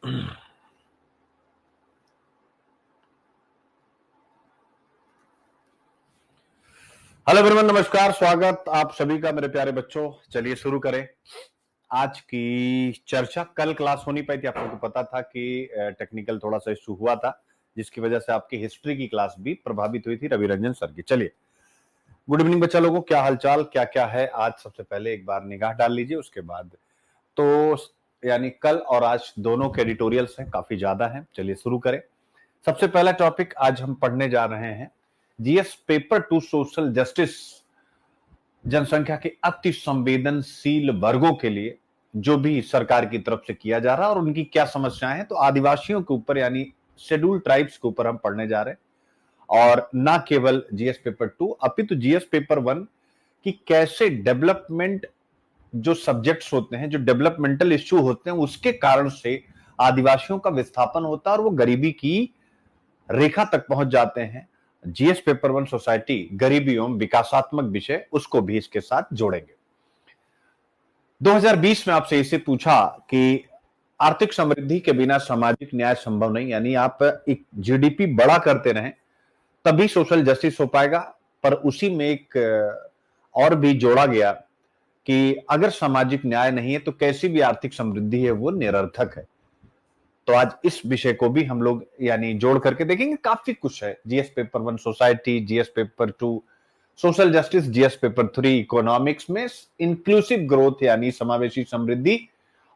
Hello everyone, नमस्कार, स्वागत आप सभी का मेरे प्यारे बच्चों। चलिए शुरू करें आज की चर्चा। कल क्लास हो नहीं पाई थी, आप लोगों को पता था कि टेक्निकल थोड़ा सा इशू हुआ था, जिसकी वजह से आपकी हिस्ट्री की क्लास भी प्रभावित हुई थी रवि रंजन सर की। चलिए, गुड इवनिंग बच्चा लोगों, क्या हालचाल, क्या क्या है आज। सबसे पहले एक बार निगाह डाल लीजिए, उसके बाद तो यानी कल और आज दोनों के एडिटोरियल्स हैं, काफी ज्यादा हैं। चलिए शुरू करें। सबसे पहला टॉपिक आज हम पढ़ने जा रहे हैं जीएस पेपर 2 सोशल जस्टिस। जनसंख्या के अति संवेदनशील वर्गों के लिए जो भी सरकार की तरफ से किया जा रहा है और उनकी क्या समस्याएं हैं, तो आदिवासियों के ऊपर यानी शेड्यूल ट्राइब्स के ऊपर हम पढ़ने जा रहे हैं। और ना केवल जीएस पेपर 2 अपितु जीएस पेपर 1 की कैसे डेवलपमेंट जो सब्जेक्ट्स होते हैं, जो डेवलपमेंटल इश्यू होते हैं, उसके कारण से आदिवासियों का विस्थापन होता है और वो गरीबी की रेखा तक पहुंच जाते हैं। जीएस पेपर 1 सोसाइटी गरीबी एवं विकासात्मक विषय, उसको भी इसके साथ जोड़ेंगे। 2020 में आपसे इसे पूछा कि आर्थिक समृद्धि के बिना सामाजिक न्याय संभव नहीं, यानी आप एक जीडीपी बड़ा करते रहें तभी सोशल जस्टिस हो पाएगा। पर उसी में एक और भी जोड़ा गया कि अगर सामाजिक न्याय नहीं है तो कैसी भी आर्थिक समृद्धि है वो निरर्थक है। तो आज इस विषय को भी हम लोग यानी जोड़ करके देखेंगे। काफी कुछ है। GS paper 1 society, GS paper 2 social justice, GS paper 3 economics में इंक्लूसिव ग्रोथ यानी समावेशी समृद्धि,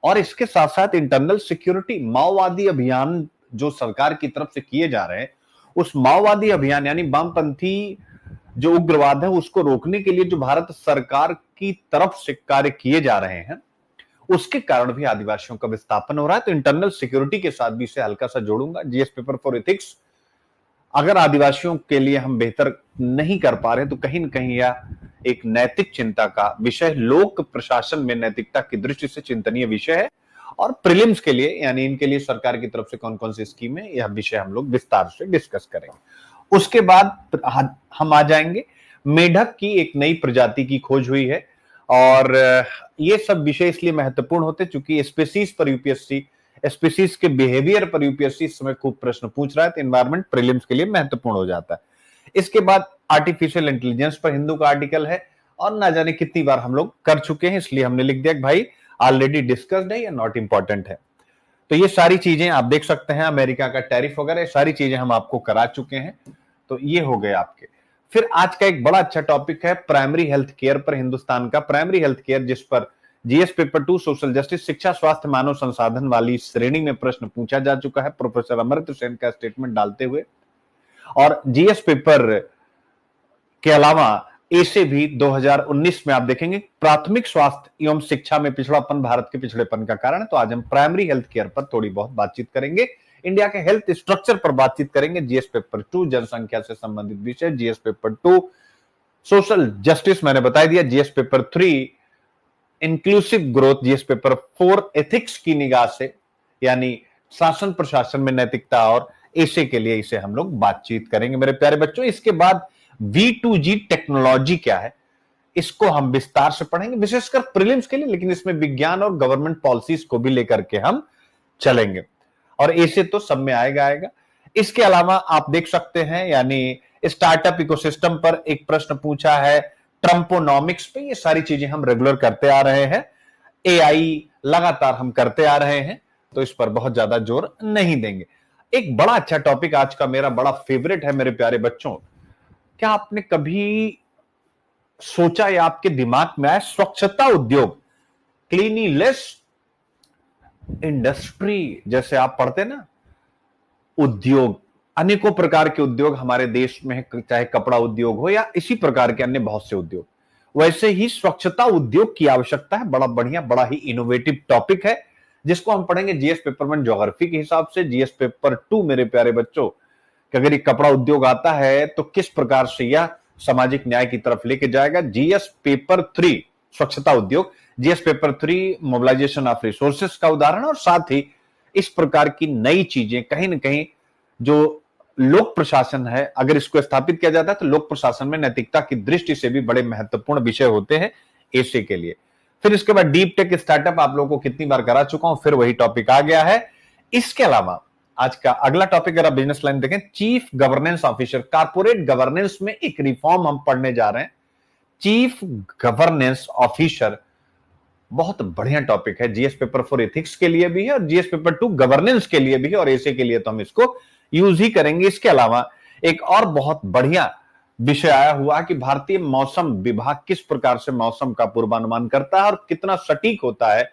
और इसके साथ साथ इंटरनल सिक्योरिटी। माओवादी अभियान जो सरकार की तरफ से किए जा रहे हैं, उस माओवादी अभियान यानी वामपंथी जो उग्रवाद है उसको रोकने के लिए जो भारत सरकार की तरफ से कार्य किए जा रहे हैं, उसके कारण भी आदिवासियों का विस्थापन हो रहा है। तो इंटरनल सिक्योरिटी के साथ भी इसे हल्का सा जोड़ूंगा। जीएस पेपर 4 एथिक्स, अगर आदिवासियों के लिए हम बेहतर नहीं कर पा रहे तो कहीं ना कहीं यह एक नैतिक चिंता का विषय, लोक प्रशासन में नैतिकता की दृष्टि से चिंतनीय विषय है। और प्रीलिम्स के लिए यानी इनके लिए सरकार की तरफ से कौन कौन सी स्कीम है, यह विषय हम लोग विस्तार से डिस्कस करेंगे। उसके बाद हम आ जाएंगे मेढक की एक नई प्रजाति की खोज हुई है, और ये सब विषय इसलिए महत्वपूर्ण होते चूंकि स्पीसीज पर यूपीएससी, स्पीसीज के बिहेवियर पर यूपीएससी इस समय खूब प्रश्न पूछ रहा है, तो एनवायरमेंट प्रीलिम्स के लिए महत्वपूर्ण हो जाता है। इसके बाद आर्टिफिशियल इंटेलिजेंस पर हिंदू का आर्टिकल है, और ना जाने कितनी बार हम लोग कर चुके हैं, इसलिए हमने लिख दिया कि भाई ऑलरेडी डिस्कस्ड है या नॉट इंपॉर्टेंट है। तो ये सारी चीजें आप देख सकते हैं, अमेरिका का टैरिफ वगैरह सारी चीजें हम आपको करा चुके हैं। तो ये हो गए आपके। फिर आज का एक बड़ा अच्छा टॉपिक है प्राइमरी हेल्थ केयर पर, हिंदुस्तान का प्राइमरी हेल्थ केयर, जिस पर जीएस पेपर 2 सोशल जस्टिस शिक्षा स्वास्थ्य मानव संसाधन वाली श्रेणी में प्रश्न पूछा जा चुका है प्रोफेसर अमर्त्य सेन का स्टेटमेंट डालते हुए। और जीएस पेपर के अलावा ऐसे भी 2019 में आप देखेंगे प्राथमिक स्वास्थ्य एवं शिक्षा में पिछड़ापन भारत के पिछड़ेपन का कारण है। तो आज हम प्राइमरी हेल्थ केयर पर थोड़ी बहुत बातचीत करेंगे, इंडिया के हेल्थ स्ट्रक्चर पर बातचीत करेंगे। जीएस पेपर 2 जनसंख्या से संबंधित विषय, जीएस पेपर 2 सोशल जस्टिस मैंने बता दिया, GS paper 3 inclusive growth, GS paper 4 ethics की निगाह से यानी शासन प्रशासन में नैतिकता, और ऐसे के लिए इसे हम लोग बातचीत करेंगे मेरे प्यारे बच्चों। इसके बाद V2G टेक्नोलॉजी क्या है, इसको हम विस्तार से पढ़ेंगे, विशेषकर प्रीलिम्स के लिए, लेकिन इसमें विज्ञान और गवर्नमेंट पॉलिसीज को भी लेकर के हम चलेंगे, और ऐसे तो सब में आएगा। इसके अलावा आप देख सकते हैं यानी स्टार्टअप इकोसिस्टम पर एक प्रश्न पूछा है, ट्रम्पोनॉमिक्स पे, ये सारी चीजें हम रेगुलर करते आ रहे हैं। एआई लगातार हम करते आ रहे हैं, तो इस पर बहुत ज्यादा जोर नहीं देंगे। एक बड़ा अच्छा टॉपिक आज का मेरा बड़ा फेवरेट है मेरे प्यारे बच्चों। क्या आपने कभी सोचा या आपके दिमाग में आया स्वच्छता उद्योग, क्लीनिनेस इंडस्ट्री, जैसे आप पढ़ते ना उद्योग, अनेकों प्रकार के उद्योग हमारे देश में है, चाहे कपड़ा उद्योग हो या इसी प्रकार के अन्य बहुत से उद्योग, वैसे ही स्वच्छता उद्योग की आवश्यकता है। बड़ा बढ़िया, बड़ा ही इनोवेटिव टॉपिक है, जिसको हम पढ़ेंगे जीएस पेपर 1 ज्योग्राफी के हिसाब से, जीएस पेपर 2 मेरे प्यारे बच्चों कि अगर ये कपड़ा उद्योग आता है तो किस प्रकार से यह सामाजिक न्याय की तरफ लेके जाएगा। जीएस पेपर 3 स्वच्छता उद्योग, GS paper 3 mobilisation of resources का उदाहरण, और साथ ही इस प्रकार की नई चीजें कहीं ना कहीं जो लोक प्रशासन है, अगर इसको स्थापित किया जाता है तो लोक प्रशासन में नैतिकता की दृष्टि से भी बड़े महत्वपूर्ण विषय होते हैं ऐसे के लिए। फिर इसके बाद डीप टेक स्टार्टअप आप लोगों को कितनी बार करा चुका हूं, फिर वही टॉपिक आ गया है। इसके अलावा आज का अगला टॉपिक अगर आप बिजनेस लाइन देखें, chief governance officer, corporate governance में एक रिफॉर्म हम पढ़ने जा रहे हैं। चीफ गवर्नेंस ऑफिसर बहुत बढ़िया टॉपिक है, जीएस पेपर 4 एथिक्स के लिए भी है और जीएस पेपर 2 गवर्नेंस के लिए भी है, और ऐसे के लिए तो हम इसको यूज ही करेंगे। इसके अलावा एक और बहुत बढ़िया विषय आया हुआ कि भारतीय मौसम विभाग किस प्रकार से मौसम का पूर्वानुमान करता है और कितना सटीक होता है।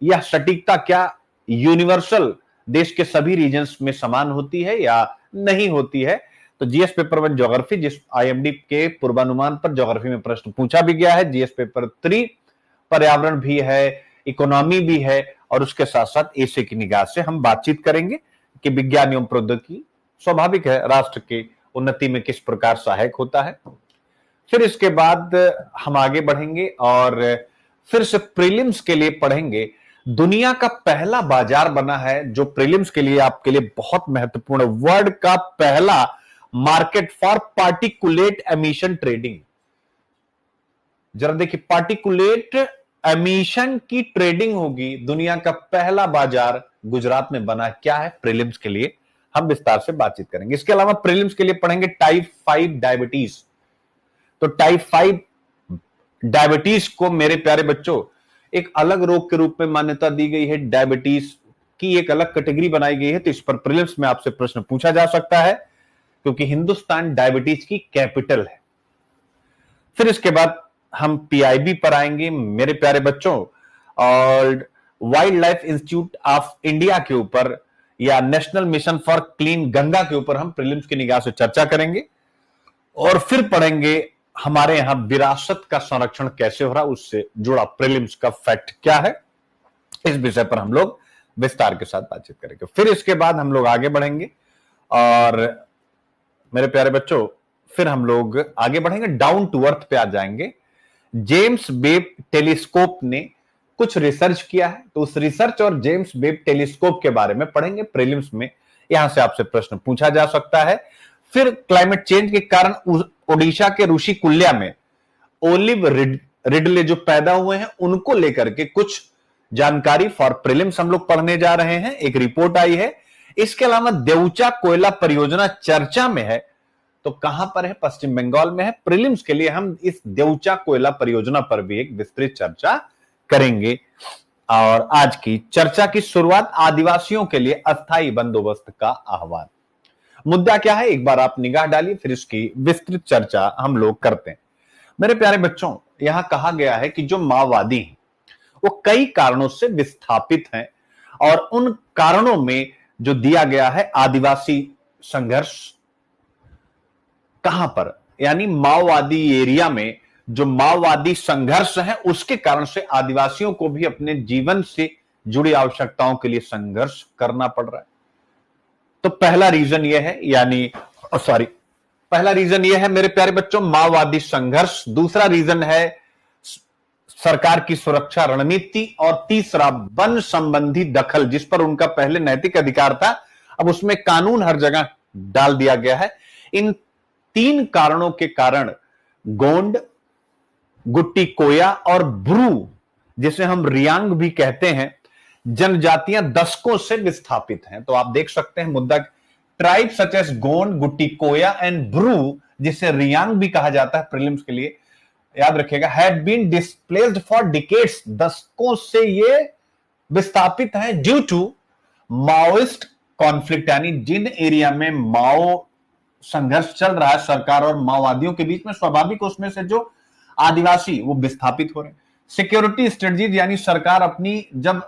यह सटीकता क्या यूनिवर्सल देश के सभी रीजन्स में समान होती है या नहीं होती है। तो जीएस पेपर 1 ज्योग्राफी, जिस आईएमडी के पूर्वानुमान पर ज्योग्राफी में प्रश्न पूछा भी गया है। जीएस पेपर 3 पर्यावरण भी है, इकोनॉमी भी है, और उसके साथ साथ ऐसे की निगाह से हम बातचीत करेंगे कि विज्ञान एवं प्रौद्योगिकी स्वाभाविक है राष्ट्र की उन्नति में किस प्रकार सहायक होता है। फिर इसके बाद हम आगे बढ़ेंगे और फिर से प्रीलिम्स के लिए पढ़ेंगे। दुनिया का पहला बाजार बना है जो प्रीलिम्स के लिए आपके लिए बहुत महत्वपूर्ण, वर्ल्ड का पहला market for particulate emission trading. जरा देखिए, पार्टिकुलेट एमिशन की ट्रेडिंग होगी, दुनिया का पहला बाजार गुजरात में बना। क्या है? प्रीलिम्स के लिए हम विस्तार से बातचीत करेंगे। इसके अलावा प्रीलिम्स के लिए पढ़ेंगे टाइप 5 डायबिटीज। तो टाइप 5 डायबिटीज को मेरे प्यारे बच्चों एक अलग रोग के रूप में मान्यता दी गई है, डायबिटीज की एक अलग कैटेगरी बनाई गई है। तो इस पर प्रीलिम्स में आपसे प्रश्न पूछा जा सकता है क्योंकि हिंदुस्तान डायबिटीज की कैपिटल है। फिर इसके बाद हम पीआईबी पर आएंगे मेरे प्यारे बच्चों, और wild life institute of India के ऊपर या national mission for clean Ganga के ऊपर हम प्रीलिम्स की निगाह से चर्चा करेंगे। और फिर पढ़ेंगे हमारे यहां विरासत का संरक्षण कैसे हो रहा, उससे जुड़ा प्रीलिम्स का फैक्ट क्या है। इस विषय पर हम लोग विस्तार के साथ बातचीत करेंगे। फिर इसके बाद हम लोग आगे बढ़ेंगे और मेरे प्यारे बच्चों फिर हम लोग आगे बढ़ेंगे, डाउन टू अर्थ पे आ जाएंगे। जेम्स वेब टेलीस्कोप ने कुछ रिसर्च किया है, तो उस रिसर्च और जेम्स वेब टेलीस्कोप के बारे में पढ़ेंगे प्रीलिम्स में। यहां से आपसे प्रश्न पूछा जा सकता है। फिर क्लाइमेट चेंज के कारण ओडिशा के ऋषिकुल्या में ओलिव रिडले जो पैदा हुए हैं उनको लेकर के कुछ जानकारी फॉर प्रीलिम्स हम लोग पढ़ने जा रहे हैं। एक रिपोर्ट आई है। इसके अलावा देवचा कोयला परियोजना चर्चा में है, तो कहां पर है? पश्चिम बंगाल में है। प्रीलिम्स के लिए हम इस देवचा कोयला परियोजना पर भी एक विस्तृत चर्चा करेंगे। और आज की चर्चा की शुरुआत आदिवासियों के लिए अस्थायी बंदोबस्त का आह्वान। मुद्दा क्या है, एक बार आप निगाह डालिए, फिर इसकी विस्तृत चर्चा हम लोग करते हैं। मेरे प्यारे बच्चों, यहां कहा गया है कि जो माओवादी हैं वो कई कारणों से विस्थापित हैं, और उन कारणों में जो दिया गया है आदिवासी संघर्ष। कहां पर? यानी माओवादी एरिया में जो माओवादी संघर्ष है उसके कारण से आदिवासियों को भी अपने जीवन से जुड़ी आवश्यकताओं के लिए संघर्ष करना पड़ रहा है। तो पहला रीजन यह है, यानी पहला रीजन यह है मेरे प्यारे बच्चों, माओवादी संघर्ष। दूसरा रीजन है सरकार की सुरक्षा रणनीति, और तीसरा वन संबंधी दखल, जिस पर उनका पहले नैतिक अधिकार था, अब उसमें कानून हर जगह डाल दिया गया है। इन 3 कारणों के कारण गोंड, गुट्टी कोया और ब्रू, जिसे हम रियांग भी कहते हैं, जनजातियां दशकों से विस्थापित हैं। तो आप देख सकते हैं मुद्दा, ट्राइब सच एज गोंड, गुट्टी कोया एंड ब्रू, जिसे रियांग भी कहा जाता है प्रीलिम्स के लिए, याद रखिएगा, have been displaced for decades, दशकों से ये विस्थापित हैं ड्यू टू माओइस्ट कॉन्फ्लिक्ट, यानी जिन एरिया में माओ संघर्ष चल रहा है सरकार और माओवादियों के बीच में, स्वाभाविक उसमें से जो आदिवासी वो विस्थापित हो रहे हैं। सिक्योरिटी स्ट्रेटजीज, यानी सरकार अपनी जब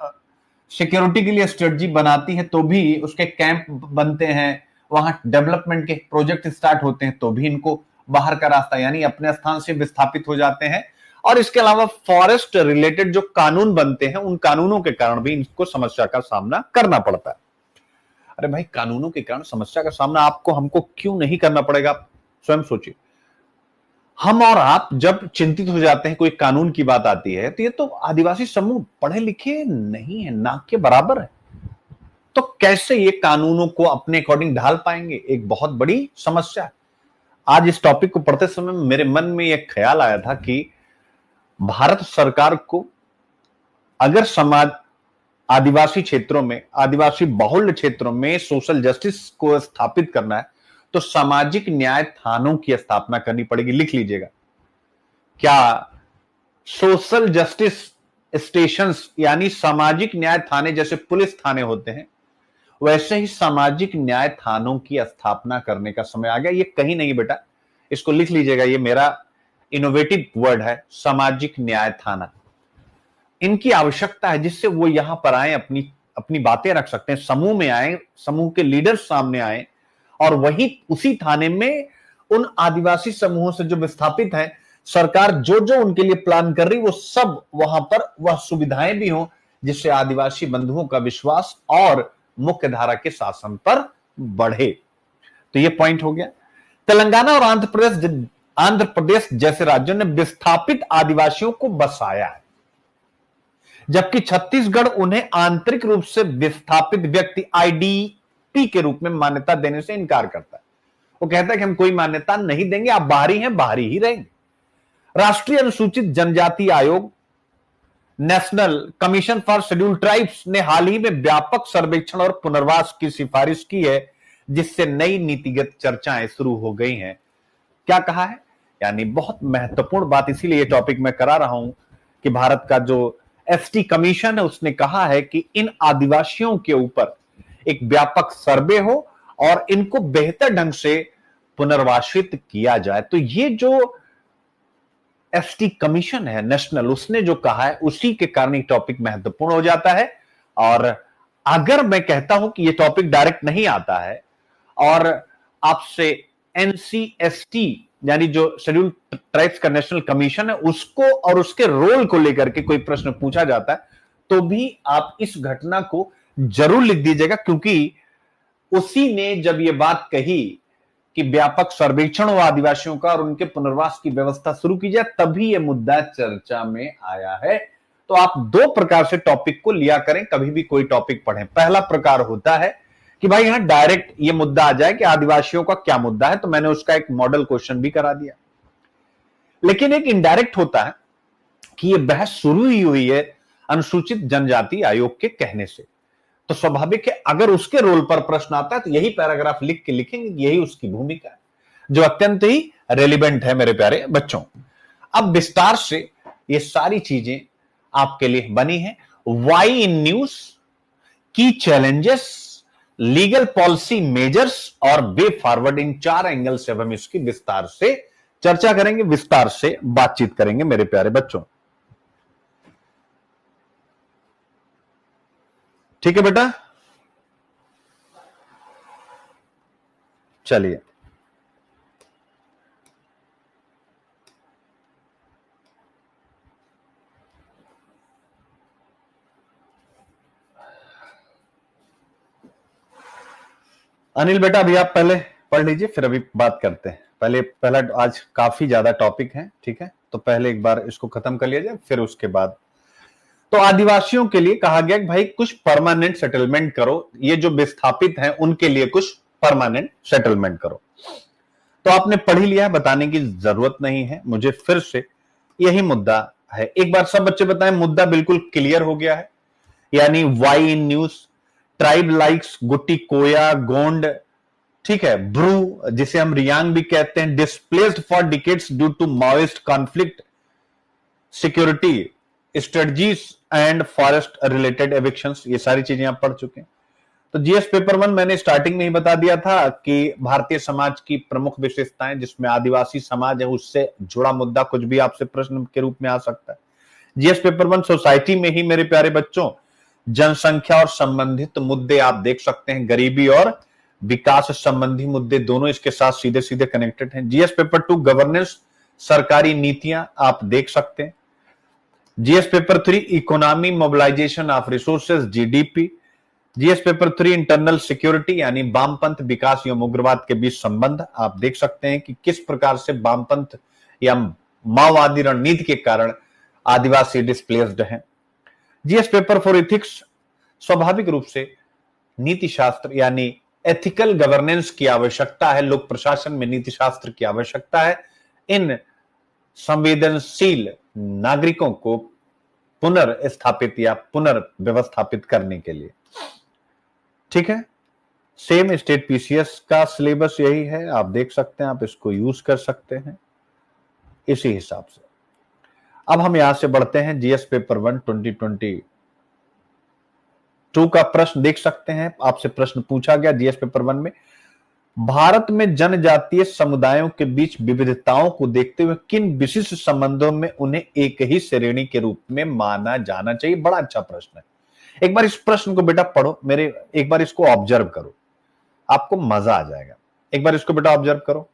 सिक्योरिटी के लिए स्ट्रेटजी बनाती है तो भी उसके कैंप बनते हैं, वहां डेवलपमेंट के प्रोजेक्ट स्टार्ट होते हैं, तो भी इनको बाहर का रास्ता, यानी अपने स्थान से विस्थापित हो जाते हैं। और इसके अलावा फॉरेस्ट रिलेटेड जो कानून बनते हैं उन कानूनों के कारण भी इनको समस्या का सामना करना पड़ता है। अरे भाई, कानूनों के कारण समस्या का सामना आपको हमको क्यों नहीं करना पड़ेगा? स्वयं सोचिए। हम और आप जब चिंतित हो जाते हैं कोई कानून की बात आती है, तो ये तो आदिवासी समूह पढ़े लिखे नहीं है, ना के बराबर है, तो कैसे ये कानूनों को अपने अकॉर्डिंग ढाल पाएंगे? एक बहुत बड़ी समस्या है। आज इस टॉपिक को पढ़ते समय मेरे मन में यह ख्याल आया था कि भारत सरकार को अगर आदिवासी क्षेत्रों में, आदिवासी बहुल क्षेत्रों में सोशल जस्टिस को स्थापित करना है तो सामाजिक न्याय थानों की स्थापना करनी पड़ेगी। लिख लीजिएगा। क्या सोशल जस्टिस स्टेशंस यानी सामाजिक न्याय थाने जैसे पुलिस थाने होते हैं, वैसे ही सामाजिक न्याय थानों की स्थापना करने का समय आ गया। ये कहीं नहीं बेटा, इसको लिख लीजिएगा। ये मेरा इनोवेटिव वर्ड है, सामाजिक न्याय थाना। इनकी आवश्यकता है जिससे वो यहां पर आए, अपनी अपनी बातें रख सकते हैं, समूह में आए, समूह के लीडर्स सामने आए और वही उसी थाने में उन आदिवासी समूहों से जो विस्थापित हैं, सरकार जो जो उनके लिए प्लान कर रही वो सब वहां पर वह सुविधाएं भी हों जिससे आदिवासी बंधुओं का विश्वास और मुख्य धारा के शासन पर बढ़े। तो ये पॉइंट हो गया। तेलंगाना और आंध्र प्रदेश जैसे राज्यों ने विस्थापित आदिवासियों को बसाया है, जबकि छत्तीसगढ़ उन्हें आंतरिक रूप से विस्थापित व्यक्ति आईडीपी के रूप में मान्यता देने से इनकार करता है। वो कहता है कि हम कोई मान्यता नहीं देंगे, आप बाहरी हैं, बाहरी ही रहेंगे। राष्ट्रीय अनुसूचित जनजाति आयोग, national commission for schedule tribes ने हाल ही में व्यापक सर्वेक्षण और पुनर्वास की सिफारिश की है, जिससे नई नीतिगत चर्चाएं शुरू हो गई हैं। क्या कहा है? यानी बहुत महत्वपूर्ण बात, इसीलिए ये टॉपिक मैं करा रहा हूं कि भारत का जो एसटी कमीशन है उसने कहा है कि इन आदिवासियों के ऊपर एक व्यापक सर्वे हो और इनको बेहतर ढंग से पुनर्वासित किया जाए। तो ये जो एसटी कमीशन है नेशनल, उसने जो कहा है उसी के कारण ये टॉपिक महत्वपूर्ण हो जाता है। और अगर मैं कहता हूं कि ये टॉपिक डायरेक्ट नहीं आता है और आपसे एनसीएसटी यानी जो शेड्यूल ट्राइब्स का नेशनल कमीशन है उसको और उसके रोल को लेकर के कोई प्रश्न पूछा जाता है, तो भी आप इस घटना को जरूर लिख दीजिएगा, क्योंकि उसी ने जब ये बात कही कि व्यापक सर्वेक्षण हो आदिवासियों का और उनके पुनर्वास की व्यवस्था शुरू की जाए, तभी यह मुद्दा चर्चा में आया है। तो आप दो प्रकार से टॉपिक को लिया करें, कभी भी कोई टॉपिक पढ़ें। पहला प्रकार होता है कि भाई यहां डायरेक्ट ये मुद्दा आ जाए कि आदिवासियों का क्या मुद्दा है, तो मैंने उसका एक मॉडल क्वेश्चन भी करा दिया। लेकिन एक इनडायरेक्ट होता है कि ये बहस शुरू ही हुई है अनुसूचित जनजाति आयोग के कहने से, तो स्वाभाविक है अगर उसके रोल पर प्रश्न आता है तो यही पैराग्राफ लिख के लिखेंगे, यही उसकी भूमिका है, जो अत्यंत ही रेलिवेंट है मेरे प्यारे बच्चों। अब विस्तार से ये सारी चीजें आपके लिए बनी है। वाई इन न्यूज, की चैलेंजेस, लीगल पॉलिसी मेजर्स और वे फॉरवर्ड, इन 4 एंगल से हम इसकी विस्तार से चर्चा करेंगे, विस्तार से बातचीत करेंगे मेरे प्यारे बच्चों। ठीक है बेटा, चलिए। अनिल बेटा अभी आप पहले पढ़ लीजिए, फिर अभी बात करते हैं। पहला आज काफी ज्यादा टॉपिक है, ठीक है, तो पहले एक बार इसको खत्म कर लिया जाए, फिर उसके बाद। तो आदिवासियों के लिए कहा गया कि भाई कुछ परमानेंट सेटलमेंट करो, ये जो विस्थापित हैं उनके लिए कुछ परमानेंट सेटलमेंट करो। तो आपने पढ़ ही लिया है, बताने की जरूरत नहीं है मुझे, फिर से यही मुद्दा है। एक बार सब बच्चे बताएं, मुद्दा बिल्कुल क्लियर हो गया है। यानी why in news, tribe likes Gutti Koya Gond, ठीक है, ब्रू जिसे हम रियांग भी कहते हैं, displaced for decades due to Maoist conflict, security strategies and forest related evictions, ये सारी चीजें आप पढ़ चुके हैं। तो जीएस पेपर 1 मैंने स्टार्टिंग में ही बता दिया था कि भारतीय समाज की प्रमुख विशेषताएं, जिसमें आदिवासी समाज है, उससे जुड़ा मुद्दा कुछ भी आपसे प्रश्न के रूप में आ सकता है। जीएस पेपर 1 सोसाइटी में ही मेरे प्यारे बच्चों जनसंख्या और संबंधित मुद्दे आप देख सकते हैं, गरीबी और विकास संबंधी मुद्दे दोनों इसके साथ सीधे सीधे कनेक्टेड हैं। जीएस पेपर 2 गवर्नेंस, सरकारी नीतियां आप देख सकते हैं। GS paper 3 economy mobilisation of resources, GDP. GS paper 3 internal security यानी वामपंथ विकास एवं उग्रवाद के बीच संबंध, आप देख सकते हैं कि किस प्रकार से वामपंथ या माओवादी रणनीति के कारण आदिवासी डिस्प्लेस्ड हैं। जीएस पेपर 4 इथिक्स, स्वाभाविक रूप से नीति शास्त्र यानी एथिकल गवर्नेंस की आवश्यकता है, लोक प्रशासन में नीति शास्त्र की आवश्यकता है। इन संवेदनशील नागरिकों को पुनर्स्थापित या पुनर्व्यवस्थापित करने के लिए। ठीक है, सेम स्टेट पीसीएस का सिलेबस यही है, आप देख सकते हैं, आप इसको यूज कर सकते हैं इसी हिसाब से। अब हम यहां से बढ़ते हैं जीएस पेपर 1 2022 का प्रश्न देख सकते हैं। आपसे प्रश्न पूछा गया जीएस पेपर 1 में, भारत में जनजातीय समुदायों के बीच विविधताओं को देखते हुए किन विशिष्ट संबंधों में उन्हें एक ही श्रेणी के रूप में माना जाना चाहिए। बड़ा अच्छा प्रश्न है, एक बार इस प्रश्न को बेटा पढ़ो, मेरे एक बार इसको ऑब्जर्व करो, आपको मजा आ जाएगा। एक बार इसको बेटा ऑब्जर्व करो।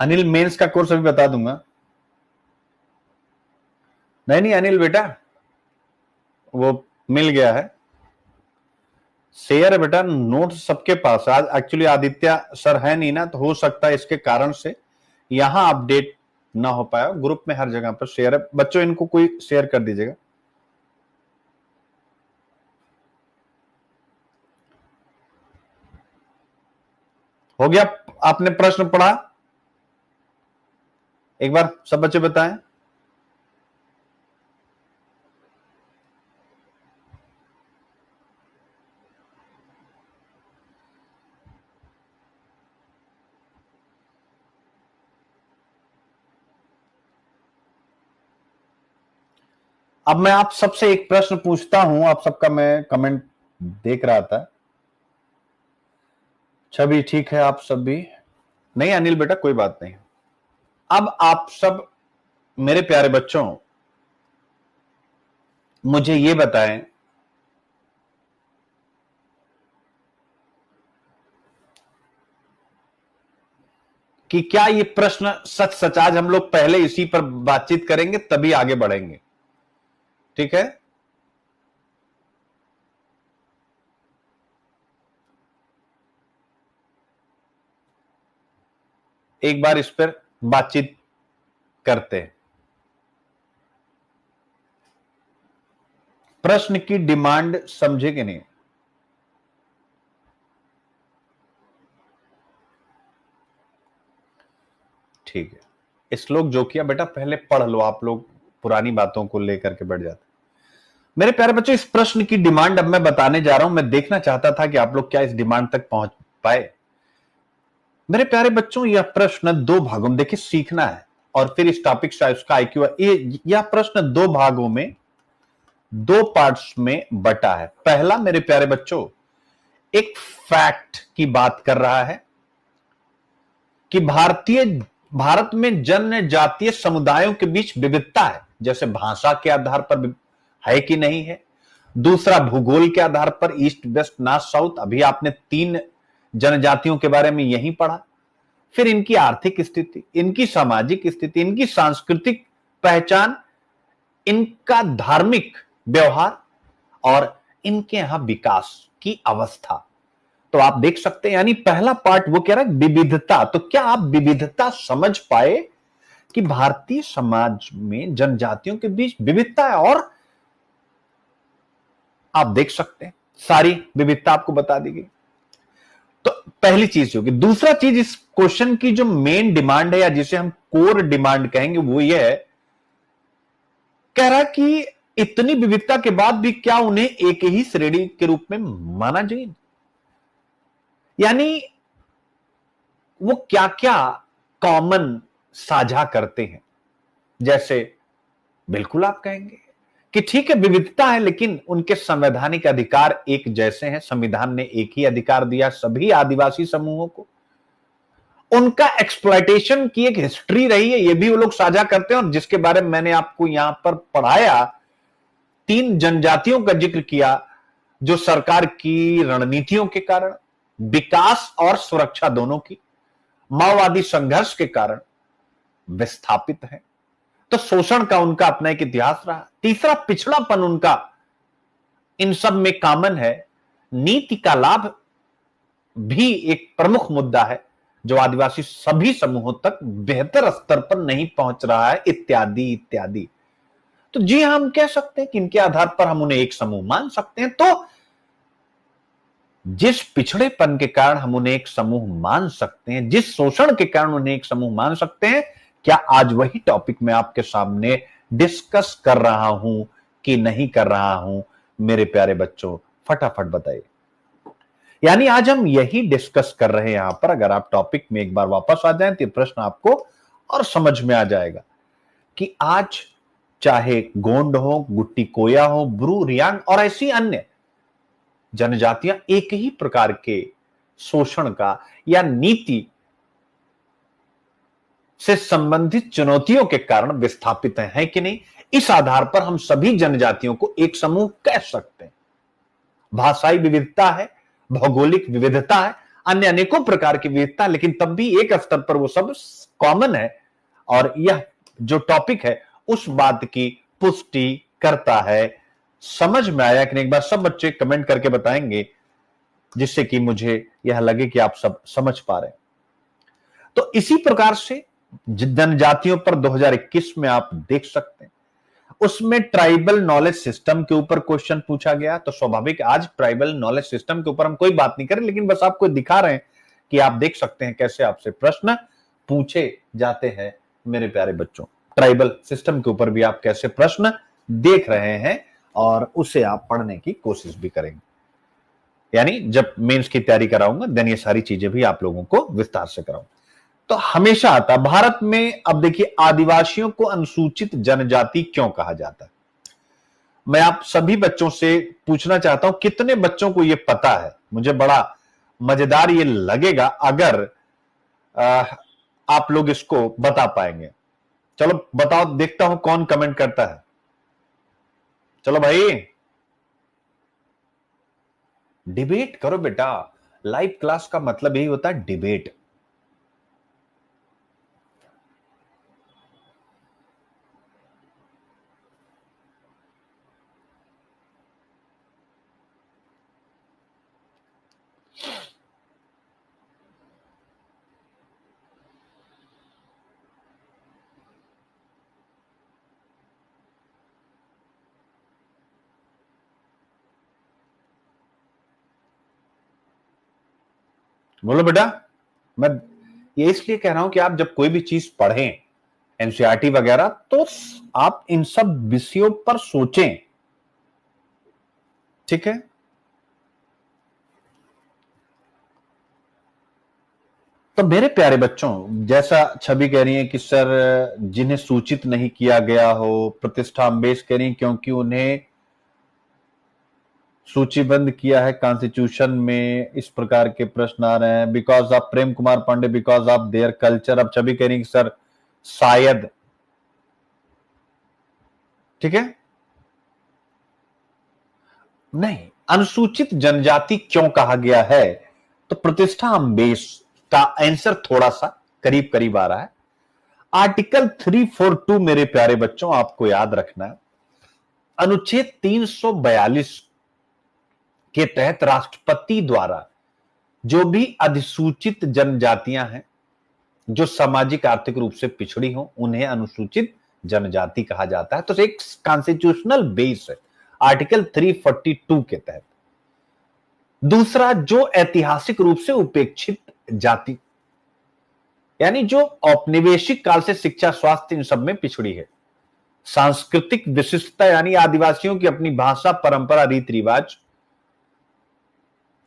अनिल, मेंस का कोर्स अभी बता दूंगा। नहीं अनिल बेटा, वो मिल गया है, शेयर है बेटा, नोट सबके पास। आज एक्चुअली आदित्य सर है नहीं ना, तो हो सकता है इसके कारण से यहां अपडेट ना हो पाया। ग्रुप में हर जगह पर शेयर है बच्चों, इनको कोई शेयर कर दीजिएगा। हो गया, आपने प्रश्न पढ़ा? एक बार सब बच्चे बताएं। अब मैं आप सबसे एक प्रश्न पूछता हूं, आप सबका मैं कमेंट देख रहा था। छवि ठीक है, आप सब भी नहीं। अनिल बेटा कोई बात नहीं। अब आप सब मेरे प्यारे बच्चों मुझे ये बताएं कि क्या ये प्रश्न सच सच, आज हम लोग पहले इसी पर बातचीत करेंगे तभी आगे बढ़ेंगे, ठीक है? एक बार इस पर बातचीत करते हैं। प्रश्न की डिमांड समझे कि नहीं? ठीक है, श्लोक जो किया बेटा पहले पढ़ लो, आप लोग पुरानी बातों को लेकर के बैठ जाते। मेरे प्यारे बच्चों, इस प्रश्न की डिमांड अब मैं बताने जा रहा हूं। मैं देखना चाहता था कि आप लोग क्या इस डिमांड तक पहुंच पाए। मेरे प्यारे बच्चों, यह प्रश्न दो भागों में, देखिए सीखना है और फिर इस टॉपिक से उसका आईक्यू, यह प्रश्न दो भागों में, दो पार्ट्स में बटा है। पहला मेरे प्यारे बच्चों एक फैक्ट की बात कर रहा है कि भारत में जनजातीय समुदायों के बीच विविधता है, जैसे भाषा के आधार पर है कि नहीं है। दूसरा भूगोल के आधार पर, ईस्ट वेस्ट नॉर्थ साउथ, अभी आपने 3 जनजातियों के बारे में यही पढ़ा। फिर इनकी आर्थिक स्थिति, इनकी सामाजिक स्थिति, इनकी सांस्कृतिक पहचान, इनका धार्मिक व्यवहार और इनके यहां विकास की अवस्था। तो आप देख सकते हैं, यानी पहला पार्ट वो कह रहा है विविधता। तो क्या आप विविधता समझ पाए कि भारतीय समाज में जनजातियों के बीच विविधता है? और आप देख सकते हैं सारी विविधता आपको बता दी गई। तो पहली चीज होगी। दूसरा चीज, इस क्वेश्चन की जो मेन डिमांड है या जिसे हम कोर डिमांड कहेंगे, वो ये है, कह रहा कि इतनी विविधता के बाद भी क्या उन्हें एक ही श्रेणी के रूप में माना जाए? यानी वो क्या क्या कॉमन साझा करते हैं। जैसे बिल्कुल आप कहेंगे कि ठीक है विविधता है, लेकिन उनके संवैधानिक अधिकार एक जैसे हैं। संविधान ने एक ही अधिकार दिया सभी आदिवासी समूहों को। उनका एक्सप्लॉयटेशन की एक हिस्ट्री रही है, ये भी वो लोग साझा करते हैं। और जिसके बारे में मैंने आपको यहां पर पढ़ाया, 3 जनजातियों का जिक्र किया जो सरकार की रणनीतियों के कारण, विकास और सुरक्षा दोनों की, माओवादी संघर्ष के कारण विस्थापित है। तो शोषण का उनका अपना एक इतिहास रहा। तीसरा, पिछड़ापन उनका इन सब में कॉमन है, नीति का लाभ भी एक प्रमुख मुद्दा है जो आदिवासी सभी समूहों तक बेहतर स्तर पर नहीं पहुंच रहा है, इत्यादि इत्यादि। तो जी हम कह सकते हैं कि इनके आधार पर हम उन्हें एक समूह मान सकते हैं। तो जिस पिछड़ेपन के कारण हम उन्हें एक समूह मान सकते हैं, जिस शोषण के कारण उन्हें एक समूह मान सकते हैं, क्या आज वही टॉपिक मैं आपके सामने डिस्कस कर रहा हूं कि नहीं कर रहा हूं मेरे प्यारे बच्चों? फटाफट बताइए। यानी आज हम यही डिस्कस कर रहे हैं यहां पर। अगर आप टॉपिक में एक बार वापस आ जाएं तो प्रश्न आपको और समझ में आ जाएगा कि आज चाहे गोंड हो, गुट्टी कोया हो, ब्रू, रियांग और ऐसी अन्य जनजातियां एक ही प्रकार के शोषण का या नीति से संबंधित चुनौतियों के कारण विस्थापित है कि नहीं, इस आधार पर हम सभी जनजातियों को एक समूह कह सकते हैं। भाषाई विविधता है, भौगोलिक विविधता है, अन्य अनेकों प्रकार की विविधता, लेकिन तब भी एक स्तर पर वो सब कॉमन है। और यह जो टॉपिक है उस बात की पुष्टि करता है। समझ में आया कि नहीं? एक बार सब बच्चे कमेंट करके बताएंगे जिससे कि मुझे यह लगे कि आप सब समझ पा रहे हैं। तो इसी प्रकार से जनजातियों पर 2021 में आप देख सकते हैं, उसमें ट्राइबल नॉलेज सिस्टम के ऊपर क्वेश्चन पूछा गया। तो स्वाभाविक आज ट्राइबल नॉलेज सिस्टम के ऊपर हम कोई बात नहीं करें, लेकिन बस आपको दिखा रहे हैं कि आप देख सकते हैं कैसे आपसे प्रश्न पूछे जाते हैं मेरे प्यारे बच्चों। ट्राइबल सिस्टम के ऊपर भी आप कैसे प्रश्न देख रहे हैं और उसे आप पढ़ने की कोशिश भी करेंगे। यानी जब मेंस की तैयारी कराऊंगा देन ये सारी चीजें भी आप लोगों को विस्तार से कराऊंगा। तो हमेशा आता भारत में। अब देखिए, आदिवासियों को अनुसूचित जनजाति क्यों कहा जाता है? मैं आप सभी बच्चों से पूछना चाहता हूं, कितने बच्चों को यह पता है? मुझे बड़ा मजेदार ये लगेगा अगर आप लोग इसको बता पाएंगे। चलो बताओ, देखता हूं कौन कमेंट करता है। चलो भाई, डिबेट करो बेटा। लाइव क्लास का मतलब यही होता है, डिबेट। बोलो बेटा। मैं ये इसलिए कह रहा हूं कि आप जब कोई भी चीज पढ़ें, एनसीईआरटी वगैरह, तो आप इन सब विषयों पर सोचें, ठीक है? तो मेरे प्यारे बच्चों, जैसा छवि कह रही है कि सर जिन्हें सूचित नहीं किया गया हो, प्रतिष्ठा अम्बेश कह रही है क्योंकि उन्हें सूचीबद्ध किया है कॉन्स्टिट्यूशन में, इस प्रकार के प्रश्न आ रहे हैं। Because of Prem Kumar Pandey, because of their culture. अब छवि कह रही है कि सर शायद, ठीक है? नहीं, अनुसूचित जनजाति क्यों कहा गया है? तो प्रतिष्ठा अम्बेश का आंसर थोड़ा सा करीब करीब आ रहा है। आर्टिकल 342 मेरे प्यारे बच्चों आपको याद रखना है, अनुच्छेद 342 के तहत राष्ट्रपति द्वारा जो भी अधिसूचित जनजातियां हैं जो सामाजिक आर्थिक रूप से पिछड़ी हो, उन्हें अनुसूचित जनजाति कहा जाता है। तो एक कॉन्स्टिट्यूशनल बेस है आर्टिकल 342 के तहत। दूसरा, जो ऐतिहासिक रूप से उपेक्षित जाति, यानी जो औपनिवेशिक काल से शिक्षा, स्वास्थ्य, इन सब में पिछड़ी है। सांस्कृतिक विशिष्टता, यानी आदिवासियों की अपनी भाषा, परंपरा, रीति रिवाज,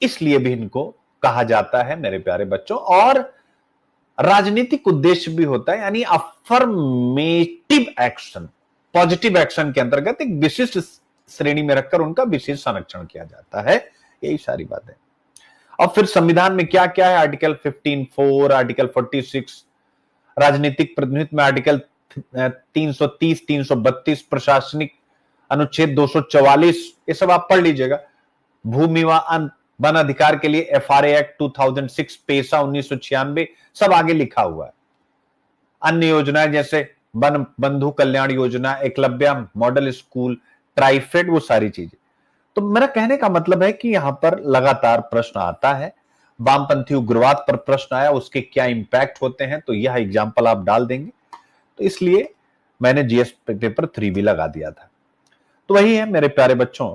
इसलिए भी इनको कहा जाता है मेरे प्यारे बच्चों। और राजनीतिक उद्देश्य भी होता है, यानी अफर्मेटिव एक्शन, पॉजिटिव एक्शन के अंतर्गत एक विशिष्ट श्रेणी में रखकर उनका विशेष संरक्षण किया जाता है। यही सारी बात है। और फिर संविधान में क्या क्या है? आर्टिकल 15(4), आर्टिकल 46 राजनीतिक प्रतिनिधित्व में, आर्टिकल 330, 332 प्रशासनिक अनुच्छेद 244, ये सब आप पढ़ लीजिएगा। भूमि वन अधिकार के लिए एफआरए एक्ट 2006, पेशा 1996, सब आगे लिखा हुआ है। अन्य योजनाएं जैसे वन बंधु कल्याण योजना, एकलव्य मॉडल स्कूल, ट्राइफेड, वो सारी चीजें। तो मेरा कहने का मतलब है कि यहां पर लगातार प्रश्न आता है, वामपंथी उग्रवाद पर प्रश्न आया, उसके क्या इंपैक्ट होते हैं, तो यह एग्जाम्पल आप डाल देंगे, तो इसलिए मैंने जीएस पेपर 3 भी लगा दिया था। तो वही है मेरे प्यारे बच्चों,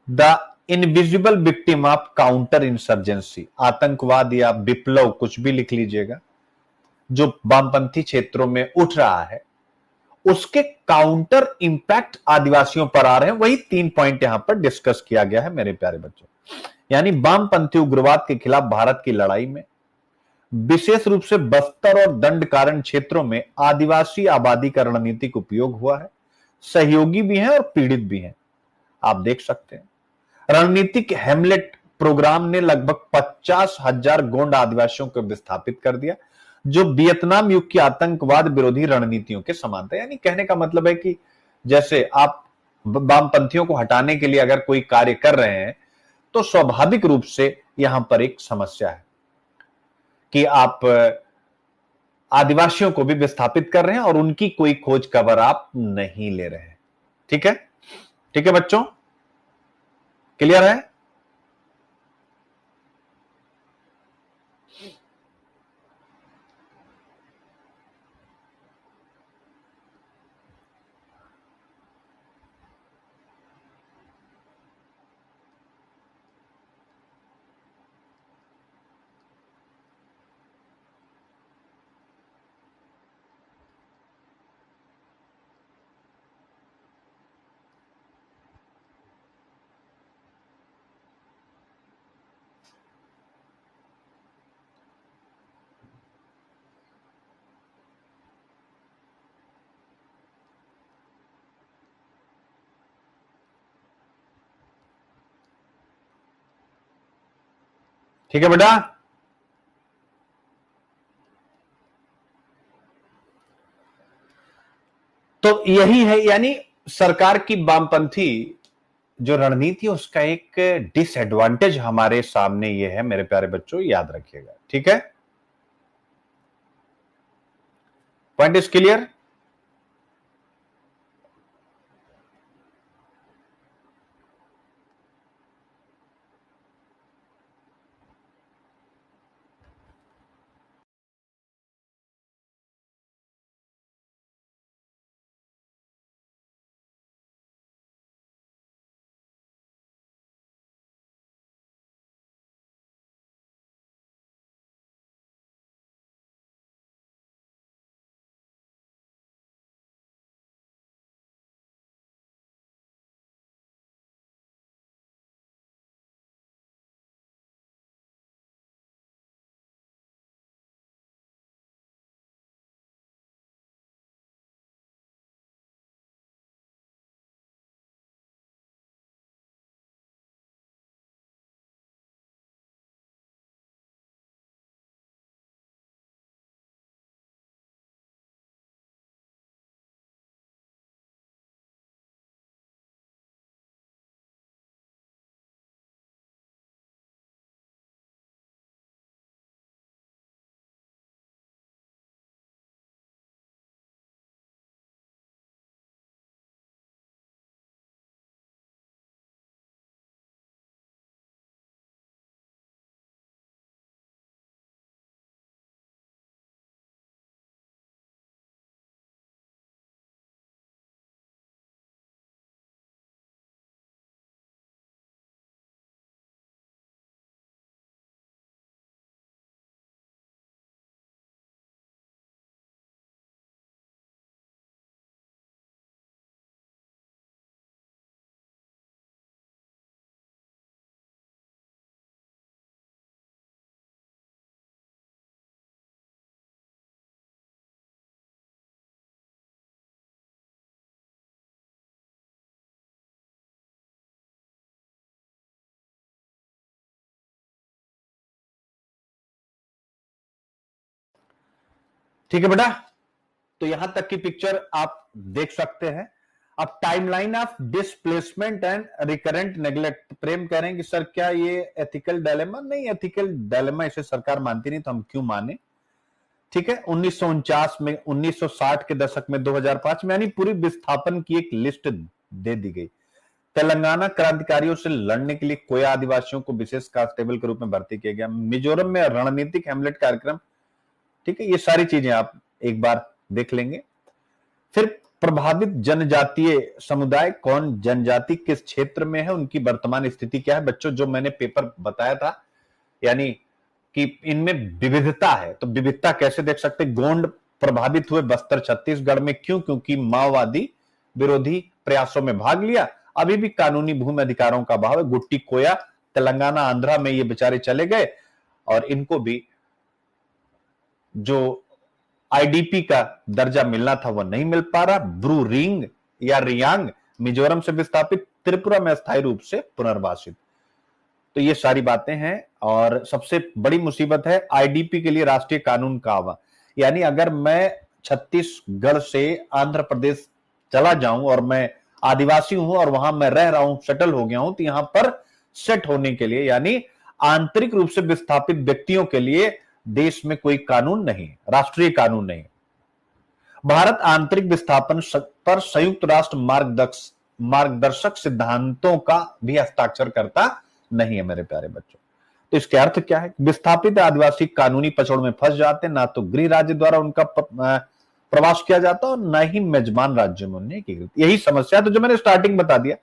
the invisible victim of counter insurgency, आतंकवाद या विप्लव कुछ भी लिख लीजिएगा, जो वामपंथी क्षेत्रों में उठ रहा है, उसके काउंटर इंपैक्ट आदिवासियों पर आ रहे हैं। वही 3 पॉइंट यहां पर डिस्कस किया गया है मेरे प्यारे बच्चों। यानी वामपंथी उग्रवाद के खिलाफ भारत की लड़ाई में विशेष रूप से बस्तर और दंडकारण्य क्षेत्रों में आदिवासी आबादी का रणनीतिक उपयोग हुआ है। सहयोगी भी हैं और पीड़ित भी हैं, आप देख सकते हैं। रणनीतिक हेमलेट प्रोग्राम ने लगभग 50,000 गोंड आदिवासियों को विस्थापित कर दिया, जो वियतनाम युग की आतंकवाद विरोधी रणनीतियों के समान था। यानी कहने का मतलब है कि जैसे आप वामपंथियों को हटाने के लिए अगर कोई कार्य कर रहे हैं, तो स्वाभाविक रूप से यहां पर एक समस्या है कि आप आदिवासियों को भी विस्थापित कर रहे हैं और उनकी कोई खोज खबर आप नहीं ले रहे हैं। ठीक है, ठीक है बच्चों, क्लियर है? ठीक है बेटा, तो यही है, यानी सरकार की वामपंथी जो रणनीति है उसका एक डिसएडवांटेज हमारे सामने ये है मेरे प्यारे बच्चों, याद रखिएगा। ठीक है, पॉइंट इज क्लियर? ठीक है बेटा, तो यहां तक की पिक्चर आप देख सकते हैं। अब timeline of displacement and recurrent neglect, Prem कह रहे हैं कि सर क्या ये एथिकल डायलेमा? नहीं, एथिकल डायलेमा इसे सरकार मानती नहीं, तो हम क्यों माने। ठीक है, 1949 में, 1960 के दशक में, 2005 में, यानी पूरी विस्थापन की एक लिस्ट दे दी गई। तेलंगाना क्रांतिकारियों से लड़ने के लिए कोया आदिवासियों को विशेष कांस्टेबल के रूप में भर्ती किया गया। मिजोरम में रणनीतिक हेमलेट कार्यक्रम, ठीक है, ये सारी चीजें आप एक बार देख लेंगे। फिर प्रभावित जनजातीय समुदाय, कौन जनजाति किस क्षेत्र में है, उनकी वर्तमान स्थिति क्या है। बच्चों जो मैंने पेपर बताया था, यानी कि इनमें विविधता है, तो विविधता कैसे देख सकते। गोंड प्रभावित हुए बस्तर छत्तीसगढ़ में, क्यों? क्योंकि माओवादी विरोधी प्रयासों में भाग लिया। अभी भी कानूनी भूमि अधिकारों का अभाव है। गुट्टी कोया तेलंगाना आंध्रा में ये बेचारे चले गए और इनको भी जो आईडीपी का दर्जा मिलना था वो नहीं मिल पा रहा। ब्रू रिंग या रियांग मिजोरम से विस्थापित, त्रिपुरा में अस्थायी रूप से पुनर्वासित। तो ये सारी बातें हैं। और सबसे बड़ी मुसीबत है आईडीपी के लिए राष्ट्रीय कानून का आवा, यानी अगर मैं छत्तीसगढ़ से आंध्र प्रदेश चला जाऊं और मैं आदिवासी हूं और वहां मैं रह रहा हूं, सेटल हो गया हूं, तो यहां पर सेट होने के लिए, यानी आंतरिक रूप से विस्थापित व्यक्तियों के लिए देश में कोई कानून नहीं, राष्ट्रीय कानून नहीं। भारत आंतरिक विस्थापन पर संयुक्त राष्ट्र मार्गदर्शक सिद्धांतों का भी हस्ताक्षर करता नहीं है मेरे प्यारे बच्चों। तो इसके अर्थ क्या है? विस्थापित आदिवासी कानूनी पचौड़ में फंस जाते, ना तो गृह राज्य द्वारा उनका प्रवास किया जाता और ना ही मेजबान राज्यों में उन्हें एकीकृत। यही समस्या। तो जो मैंने स्टार्टिंग बता दिया,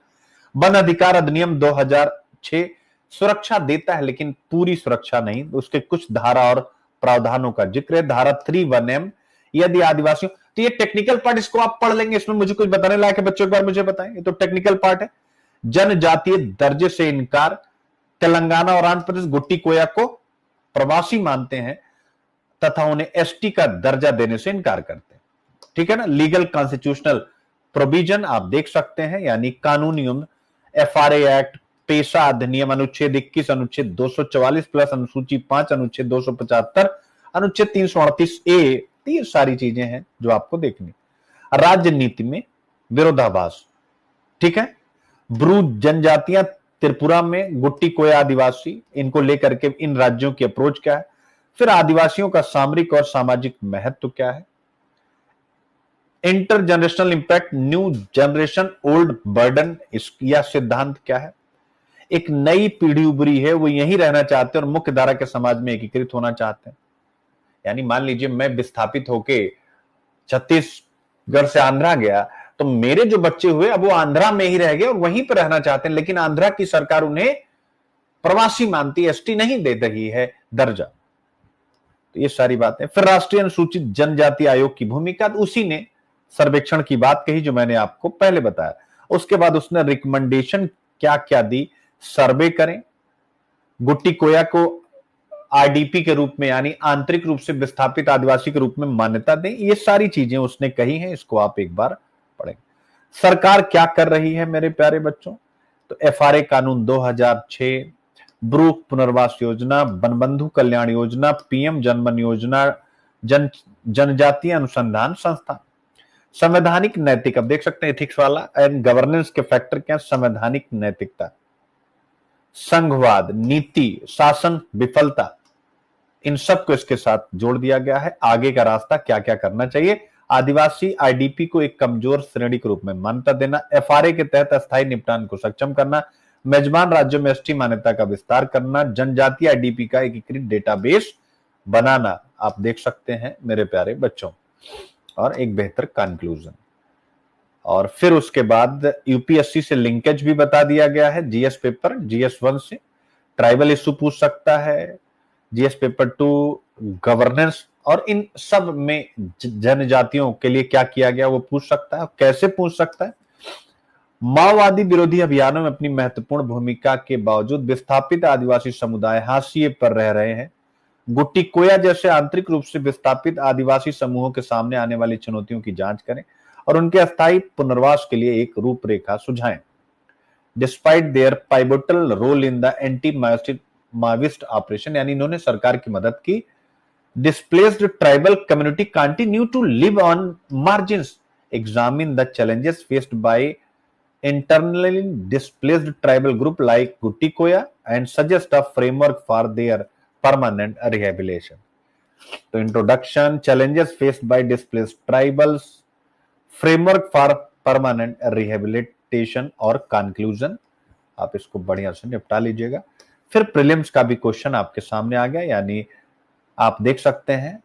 वन अधिकार अधिनियम 2006 सुरक्षा देता है लेकिन पूरी सुरक्षा नहीं। उसके कुछ धारा और प्रावधानों का जिक्र है। धारा 3(1)(m), यदि आदिवासियों, तो ये टेक्निकल पार्ट, इसको आप पढ़ लेंगे, इसमें मुझे कुछ बताने लायक है बच्चों, एक बार मुझे बताएं, ये तो टेक्निकल पार्ट है। जनजातीय दर्जे से इनकार, तेलंगाना और आंध्र प्रदेश गुट्टी कोया को प्रवासी मानते हैं तथा उन्हें एसटी का दर्जा देने से इनकार करते हैं, ठीक है ना। लीगल कॉन्स्टिट्यूशनल प्रोविजन आप देख सकते हैं, यानी कानूनी एफआरए एक्ट, पेशा अधिनियम, अनुच्छेद 21, अनुच्छेद 244 प्लस अनुसूची 5, अनुच्छेद 275, अनुच्छेद 338A, ये सारी चीजें हैं जो आपको देखनी। राजनीति में विरोधाभास, ठीक है। ब्रू जनजातियां त्रिपुरा में, गुट्टी कोया आदिवासी, इनको लेकर के इन राज्यों की अप्रोच क्या है। फिर आदिवासियों का सामरिक और सामाजिक महत्व क्या है। Inter generational impact, new generation old burden, इसका सिद्धांत क्या है। एक नई पीढ़ी उभरी है, वो यहीं रहना चाहते हैं और मुख्य धारा के समाज में एकीकृत होना चाहते हैं। यानी मान लीजिए मैं विस्थापित होके छत्तीसगढ़ से आंध्रा गया, तो मेरे जो बच्चे हुए अब वो आंध्रा में ही रह गए और वहीं पर रहना चाहते हैं, लेकिन आंध्रा की सरकार उन्हें प्रवासी मानती है, एसटी नहीं दे रही है दर्जा। तो ये सारी बातें। फिर राष्ट्रीय अनुसूचित जनजाति आयोग की भूमिका, उसी ने सर्वेक्षण की बात कही जो मैंने आपको पहले बताया। उसके बाद उसने रिकमेंडेशन क्या क्या दी, सर्वे करें, गुट्टी कोया को आईडीपी के रूप में, यानी आंतरिक रूप से विस्थापित आदिवासी के रूप में मान्यता दें। ये सारी चीजें उसने कही हैं, इसको आप एक बार पढ़ें। सरकार क्या कर रही है मेरे प्यारे बच्चों, तो एफआरए कानून 2006, ब्रू पुनर्वास योजना, वनबंधु कल्याण योजना, पीएम जनमन योजना, जनजातीय अनुसंधान संस्थान। संवैधानिक नैतिक, अब देख सकते हैं एथिक्स वाला, एंड गवर्नेंस के फैक्टर क्या, संवैधानिक नैतिकता, संघवाद, नीति, शासन विफलता, इन सब को इसके साथ जोड़ दिया गया है। आगे का रास्ता क्या क्या करना चाहिए। आदिवासी आईडीपी को एक कमजोर श्रेणी के रूप में मान्यता देना, एफआरए के तहत अस्थायी निपटान को सक्षम करना, मेजबान राज्यों में एसटी मान्यता का विस्तार करना, जनजातीय आईडीपी का एकीकृत डेटाबेस बनाना। आप देख सकते हैं मेरे प्यारे बच्चों, और एक बेहतर कंक्लूजन। और फिर उसके बाद यूपीएससी से लिंकेज भी बता दिया गया है। जीएस पेपर, GS1 से ट्राइबल इशू पूछ सकता है, जीएस पेपर 2 गवर्नेंस, और इन सब में जनजातियों के लिए क्या किया गया वो पूछ सकता है। कैसे पूछ सकता है। माओवादी विरोधी अभियानों में अपनी महत्वपूर्ण भूमिका के बावजूद विस्थापित आदिवासी समुदाय हाशिए पर रह रहे हैं। गुट्टी कोया जैसे आंतरिक रूप से विस्थापित आदिवासी समूहों के सामने आने वाली चुनौतियों की जांच करें और उनके अस्थायी पुनर्वास के लिए एक रूपरेखा सुझाएं। Despite their pivotal role in the anti Maoist operation, यानी इन्होंने सरकार की मदद की। Displaced tribal community continue to live on margins, examine the challenges faced by internally displaced tribal group like Gutti Koya and suggest a framework for their permanent rehabilitation. So introduction, challenges faced by displaced tribals, framework for permanent interpretation और conclusion, आप इसको बढ़िया से निपटा लीजिएगा। फिर prelims का भी क्वेश्चन आपके सामने आ गया, यानी आप देख सकते हैं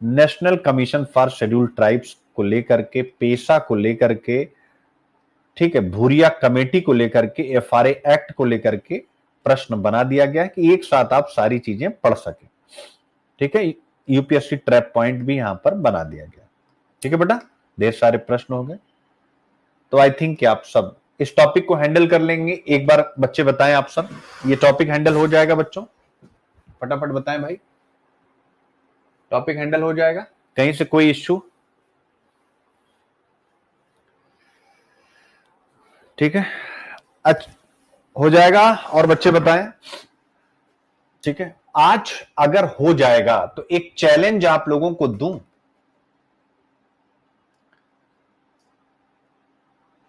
national commission for scheduled tribes को लेकर के, पेशा को लेकर के, ठीक है, भूरिया कमेटी को लेकर के, एफआरए एक्ट को लेकर के प्रश्न बना दिया गया है कि एक साथ आप सारी चीजें पढ़ सके। ठीक है, यूपीएससी ट्रैप पॉइंट भी यहां पर बना दिया गया। ठीक है बेटा, ढेर सारे प्रश्न हो गए, तो आई थिंक कि आप सब इस टॉपिक को हैंडल कर लेंगे। एक बार बच्चे बताएं, आप सब ये टॉपिक हैंडल हो जाएगा बच्चों? फटाफट बताएं भाई, टॉपिक हैंडल हो जाएगा? कहीं से कोई इश्यू? ठीक है, अच्छा हो जाएगा। और बच्चे बताएं, ठीक है, आज अगर हो जाएगा तो एक चैलेंज आप लोगों को दूं।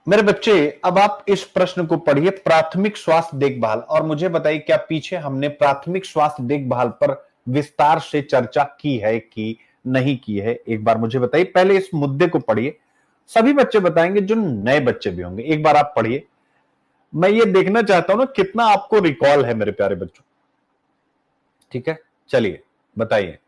मेरे बच्चे, अब आप इस प्रश्न को पढ़िए, प्राथमिक स्वास्थ्य देखभाल, और मुझे बताइए क्या पीछे हमने प्राथमिक स्वास्थ्य देखभाल पर विस्तार से चर्चा की है कि नहीं की है? एक बार मुझे बताइए, पहले इस मुद्दे को पढ़िए। सभी बच्चे बताएंगे, जो नए बच्चे भी होंगे, एक बार आप पढ़िए। मैं ये देखना चाहता हूं ना कितना आपको रिकॉल है मेरे प्यारे बच्चों। ठीक है, चलिए बताइए।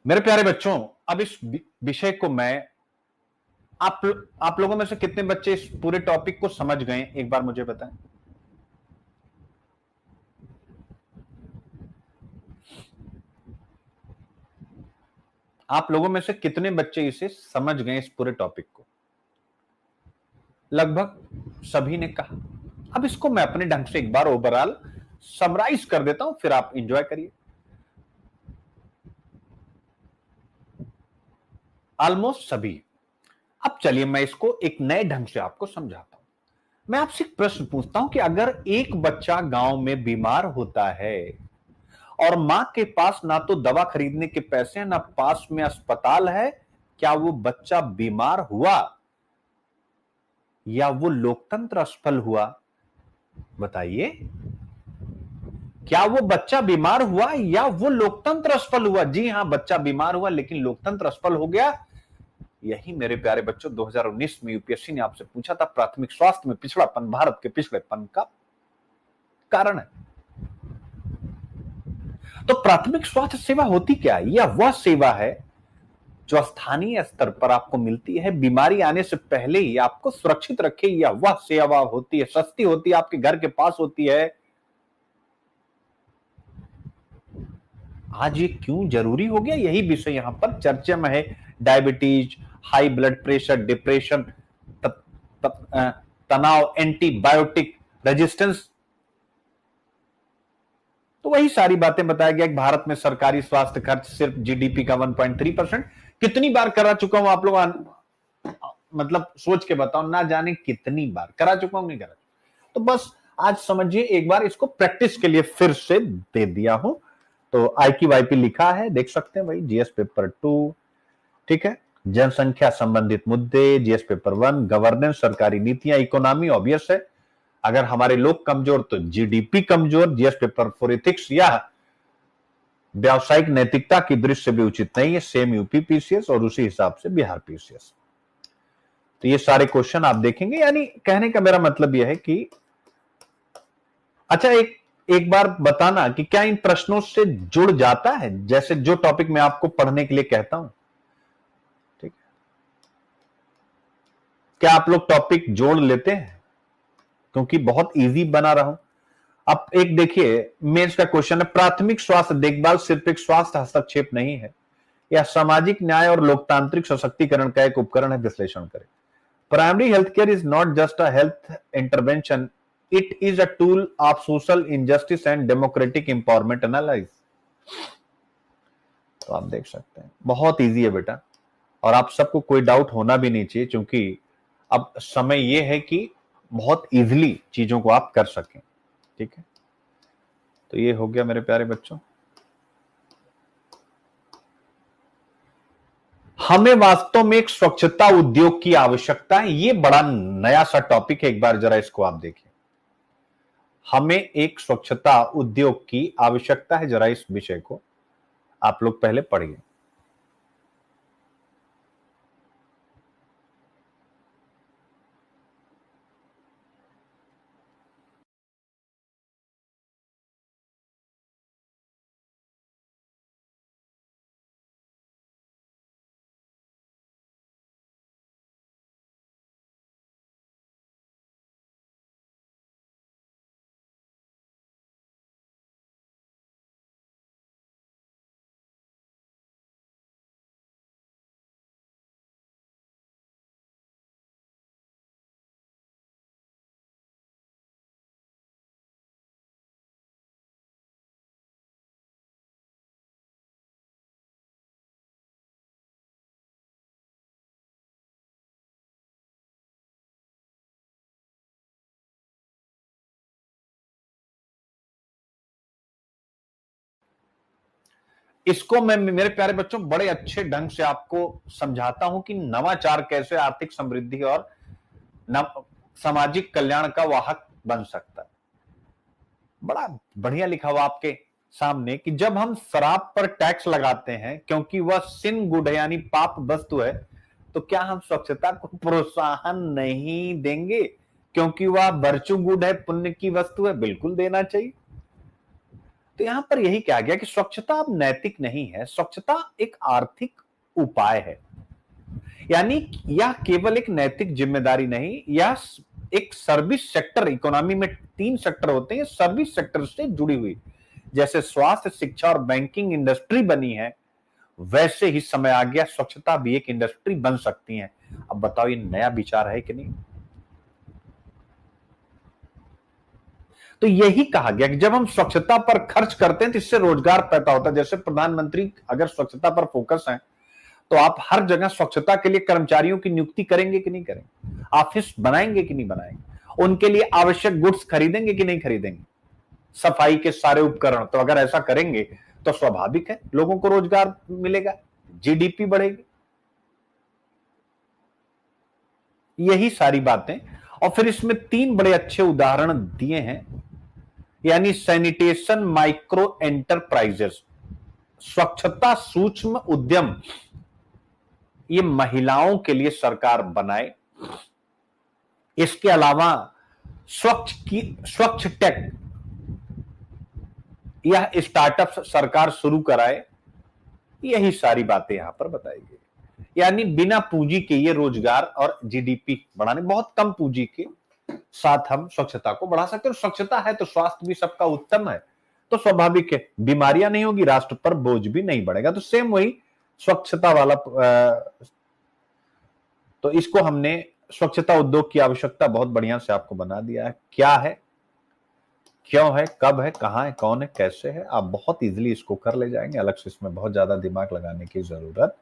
मेरे प्यारे बच्चों, अब इस विषय को मैं आप लोगों में से कितने बच्चे इस पूरे टॉपिक को समझ गए, एक बार मुझे बताएं। आप लोगों में से कितने बच्चे इसे समझ गए, इस पूरे टॉपिक को? लगभग सभी ने कहा। अब इसको मैं अपने ढंग से एक बार ओवरऑल समराइज कर देता हूं, फिर आप एंजॉय करिए। ऑलमोस्ट सभी। अब चलिए मैं इसको एक नए ढंग से आपको समझाता हूं। मैं आपसे एक प्रश्न पूछता हूं कि अगर एक बच्चा गांव में बीमार होता है और मां के पास ना तो दवा खरीदने के पैसे हैं, ना पास में अस्पताल है, क्या वो बच्चा बीमार हुआ या वो लोकतंत्र असफल हुआ? बताइए, क्या वो बच्चा बीमार हुआ या वो लोकतंत्र असफल हुआ? जी हां, बच्चा बीमार हुआ लेकिन लोकतंत्र असफल हो गया। यही मेरे प्यारे बच्चों 2019 में यूपीएससी ने आपसे पूछा था, प्राथमिक स्वास्थ्य में पिछड़ापन भारत के पिछड़ेपन का कारण है। तो प्राथमिक स्वास्थ्य सेवा होती क्या है? यह वह सेवा है जो स्थानीय स्तर पर आपको मिलती है, बीमारी आने से पहले ही आपको सुरक्षित रखे। यह वह सेवा होती है, सस्ती होती है, आपके घर के पास होती है। आज ये क्यों जरूरी हो गया, यही विषय यहां पर चर्चा में है। Diabetes, high blood pressure, depression, तनाव, एंटीबायोटिक रेजिस्टेंस, तो वही सारी बातें बताया गया कि भारत में सरकारी स्वास्थ्य खर्च सिर्फ जीडीपी का 1.3%। कितनी बार करा चुका हूं आप लोग, मतलब सोच के बताओ, ना जाने कितनी बार करा चुका हूं, नहीं करा। तो बस आज समझिए, एक बार इसको प्रैक्टिस के लिए फिर से दे दिया हूं। तो आईक्यू वाईपी लिखा है, देख सकते हैं भाई, जीएस पेपर 2, ठीक है, जनसंख्या संबंधित मुद्दे, जीएस पेपर 1 गवर्नेंस, सरकारी नीतियां, इकोनॉमी ऑब्वियस है। अगर हमारे लोग कमजोर तो जीडीपी कमजोर, जीएस पेपर फॉर एथिक्स या व्यावसायिक नैतिकता की दृष्टि से भी उचित नहीं है। सेम यूपी पीसीएस और उसी हिसाब से बिहार पीसीएस। तो ये सारे क्वेश्चन आप देखेंगे। यानी कहने का मेरा मतलब यह है कि अच्छा, एक बार बताना कि क्या इन प्रश्नों से जुड़ जाता है, जैसे जो टॉपिक मैं आपको पढ़ने के लिए कहता हूं, ठीक है? क्या आप लोग टॉपिक जोड़ लेते हैं? क्योंकि बहुत इजी बना रहा हूं। अब एक देखिए, मेंस का क्वेश्चन है, प्राथमिक स्वास्थ्य देखभाल सिर्फ एक स्वास्थ्य हस्तक्षेप नहीं है, यह सामाजिक न्याय और लोकतांत्रिक सशक्तिकरण का एक उपकरण है। विश्लेषण करें। Primary health care is not just a health intervention, it is a tool of social injustice and democratic empowerment analyse. तो आप देख सकते हैं, बहुत इजी है बेटा, और आप सबको कोई डाउट होना भी नहीं चाहिए, क्योंकि अब समय यह है कि बहुत इजीली चीजों को आप कर सकें। ठीक है, तो ये हो गया मेरे प्यारे बच्चों। हमें वास्तव में एक स्वच्छता उद्योग की आवश्यकता है। ये बड़ा नया सा टॉपिक है, एक बार जरा इसको आप देखिए। हमें एक स्वच्छता उद्योग की आवश्यकता है, जरा इस विषय को आप लोग पहले पढ़िए। इसको मैं मेरे प्यारे बच्चों बड़े अच्छे ढंग से आपको समझाता हूं कि नवाचार कैसे आर्थिक समृद्धि और सामाजिक कल्याण का वाहक बन सकता है। बड़ा बढ़िया लिखा हुआ आपके सामने कि जब हम शराब पर टैक्स लगाते हैं क्योंकि वह सिन गुड है, यानी पाप वस्तु है, तो क्या हम स्वच्छता को प्रोत्साहन नहीं देंगे क्योंकि वह वर्चू गुड है, पुण्य की वस्तु है? बिल्कुल देना चाहिए। तो यहां पर यही कहा गया कि स्वच्छता अब नैतिक नहीं है, स्वच्छता एक आर्थिक उपाय है। यानी यह केवल एक नैतिक जिम्मेदारी नहीं, यह एक सर्विस सेक्टर, इकोनॉमी में 3 सेक्टर होते हैं, सर्विस सेक्टर से जुड़ी हुई। जैसे स्वास्थ्य, शिक्षा और बैंकिंग इंडस्ट्री बनी है, वैसे ही समय आ गया स्वच्छता भी एक इंडस्ट्री बन सकती है। अब बताओ, ये नया विचार है कि नहीं? तो यही कहा गया कि जब हम स्वच्छता पर खर्च करते हैं तो इससे रोजगार पैदा होता है। जैसे प्रधानमंत्री अगर स्वच्छता पर फोकस है, तो आप हर जगह स्वच्छता के लिए कर्मचारियों की नियुक्ति करेंगे कि नहीं करेंगे? ऑफिस बनाएंगे कि नहीं बनाएंगे? उनके लिए आवश्यक गुड्स खरीदेंगे कि नहीं खरीदेंगे? सफाई के सारे उपकरण। तो अगर ऐसा करेंगे तो स्वाभाविक है लोगों को रोजगार मिलेगा, जीडीपी बढ़ेगी। यही सारी बातें, और फिर इसमें 3 बड़े अच्छे उदाहरण दिए हैं, यानी सैनिटेशन माइक्रो एंटरप्राइजेस, स्वच्छता सूक्ष्म उद्यम, ये महिलाओं के लिए सरकार बनाए। इसके अलावा स्वच्छ टेक, यह स्टार्टअप सरकार शुरू कराए। यही सारी बातें यहां पर बताई गई। यानी बिना पूंजी के ये रोजगार और जीडीपी बढ़ाने, बहुत कम पूंजी के साथ हम स्वच्छता को बढ़ा सकते हैं। स्वच्छता है तो स्वास्थ्य भी सबका उत्तम है, तो स्वाभाविक है बीमारियां नहीं होगी, राष्ट्र पर बोझ भी नहीं बढ़ेगा। तो सेम वही स्वच्छता वाला, तो इसको हमने स्वच्छता उद्योग की आवश्यकता बहुत बढ़िया से आपको बना दिया है। क्या है, क्यों है, कब है, कहां है, कौन है, कैसे है, आप बहुत इजीली इसको कर ले जाएंगे। अलग से इसमें बहुत ज्यादा दिमाग लगाने की जरूरत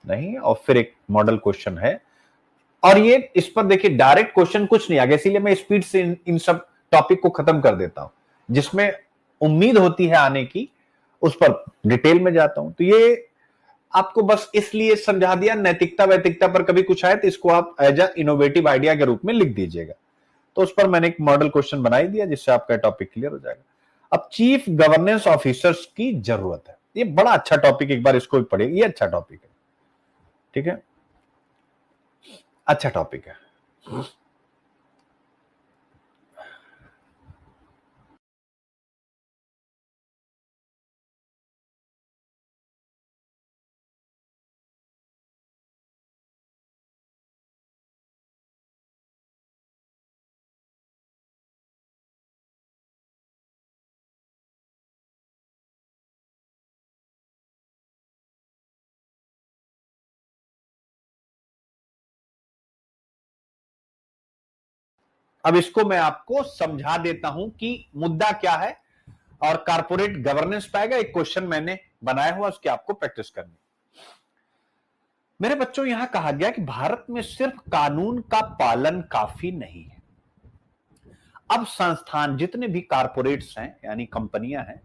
नहीं है। और फिर एक मॉडल क्वेश्चन है, और ये इस पर देखिए डायरेक्ट क्वेश्चन कुछ नहीं आ गया, इसीलिए मैं स्पीड से इन सब टॉपिक को खत्म कर देता हूं। जिसमें उम्मीद होती है आने की, उस पर डिटेल में जाता हूं। तो ये आपको बस इसलिए समझा दिया, नैतिकता वैतिकता पर कभी कुछ आए तो इसको आप एज अ इनोवेटिव आइडिया के रूप में लिख दीजिएगा। तो उस पर मैंने एक मॉडल क्वेश्चन बना ही दिया जिससे आपका टॉपिक क्लियर हो जाएगा। अब चीफ गवर्नेंस ऑफिसर्स की जरूरत है, ये बड़ा अच्छा टॉपिक, एक बार इसको भी पढ़िए, ये अच्छा टॉपिक है, ठीक है, अच्छा टॉपिक है। अब इसको मैं आपको समझा देता हूं कि मुद्दा क्या है और कारपोरेट गवर्नेंस पाएगा। एक क्वेश्चन मैंने बनाया हुआ, उसकी आपको प्रैक्टिस करनी। मेरे बच्चों, यहां कहा गया कि भारत में सिर्फ कानून का पालन काफी नहीं है। अब संस्थान जितने भी कारपोरेट्स हैं यानी कंपनियां हैं,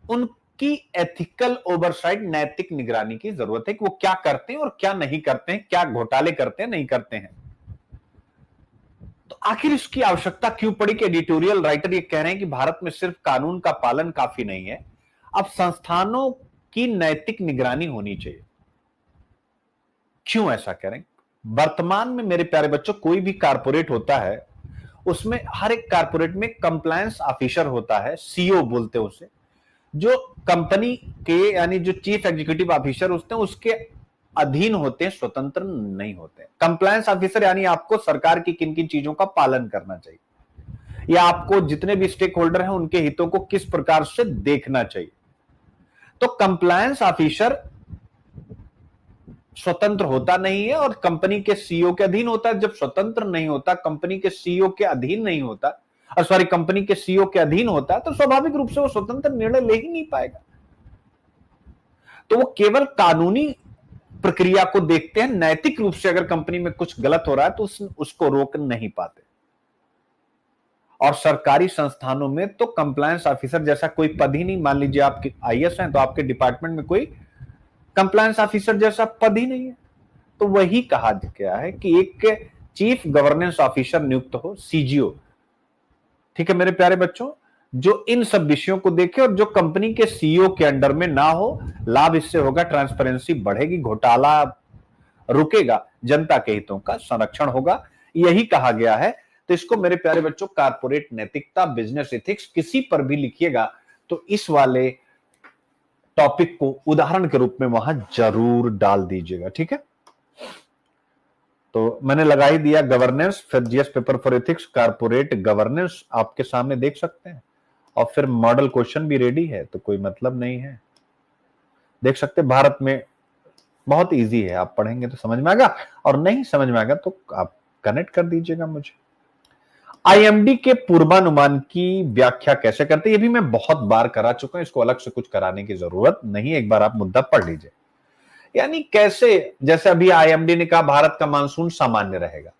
उनकी एथिकल ओवरसाइट, नैतिक निगरानी की जरूरत है कि वो क्या करते हैं और क्या नहीं करते हैं, क्या घोटाले करते हैं नहीं करते हैं। तो आखिर इसकी आवश्यकता क्यों पड़ी कि एडिटोरियल राइटर ये कह रहे हैं कि भारत में सिर्फ कानून का पालन काफी नहीं है, अब संस्थानों की नैतिक निगरानी होनी चाहिए। क्यों ऐसा कह रहे हैं? वर्तमान में मेरे प्यारे बच्चों, कोई भी कारपोरेट होता है, उसमें हर एक कारपोरेट में कंप्लायंस ऑफिसर होता है, सीओ बोलते हैं उसे, जो कंपनी के यानी जो चीफ एग्जीक्यूटिव ऑफिसर होते हैं उसके अधीन होते हैं, स्वतंत्र नहीं होते। कंप्लायंस ऑफिसर यानी आपको सरकार की किन किन चीजों का पालन करना चाहिए या आपको जितने भी स्टेक होल्डर हैं उनके हितों को किस प्रकार से देखना चाहिए। तो कंप्लायंस ऑफिसर स्वतंत्र होता नहीं है और कंपनी के सीईओ के अधीन होता है। जब स्वतंत्र नहीं होता, कंपनी के सीईओ के अधीन नहीं होता, और सॉरी कंपनी के सीईओ के अधीन होता है, तो स्वाभाविक रूप से वो स्वतंत्र निर्णय ले ही नहीं पाएगा। तो वो केवल कानूनी प्रक्रिया को देखते हैं, नैतिक रूप से अगर कंपनी में कुछ गलत हो रहा है तो उसको रोक नहीं पाते। और सरकारी संस्थानों में तो कंप्लायंस ऑफिसर जैसा कोई पद ही नहीं। मान लीजिए आप आईएएस हैं तो आपके डिपार्टमेंट में कोई कंप्लायंस ऑफिसर जैसा पद ही नहीं है। तो वही कहा गया है कि एक चीफ गवर्नेंस ऑफिसर नियुक्त हो, सीजीओ, ठीक है मेरे प्यारे बच्चों, जो इन सब विषयों को देखे और जो कंपनी के सीईओ के अंडर में ना हो। लाभ इससे होगा, ट्रांसपेरेंसी बढ़ेगी, घोटाला रुकेगा, जनता के हितों का संरक्षण होगा, यही कहा गया है। तो इसको मेरे प्यारे बच्चों कारपोरेट नैतिकता, बिजनेस एथिक्स किसी पर भी लिखिएगा तो इस वाले टॉपिक को उदाहरण के रूप में वहां जरूर डाल दीजिएगा, ठीक है। तो मैंने लगा ही दिया गवर्नेंस, फिर GS paper for ethics, corporate governance आपके सामने देख सकते हैं, और फिर मॉडल क्वेश्चन भी रेडी है, तो कोई मतलब नहीं है, देख सकते हैं। भारत में बहुत इजी है, आप पढ़ेंगे तो समझ में आएगा, और नहीं समझ में आएगा तो आप कनेक्ट कर दीजिएगा मुझे। आईएमडी के पूर्वानुमान की व्याख्या कैसे करते हैं, ये भी मैं बहुत बार करा चुका हूं, इसको अलग से कुछ कराने की जरूरत नहीं है, एक बार आप मुद्दा पढ़ लीजिए। यानी कैसे, जैसे अभी आईएमडी ने कहा भारत का मानसून सामान्य रहेगा,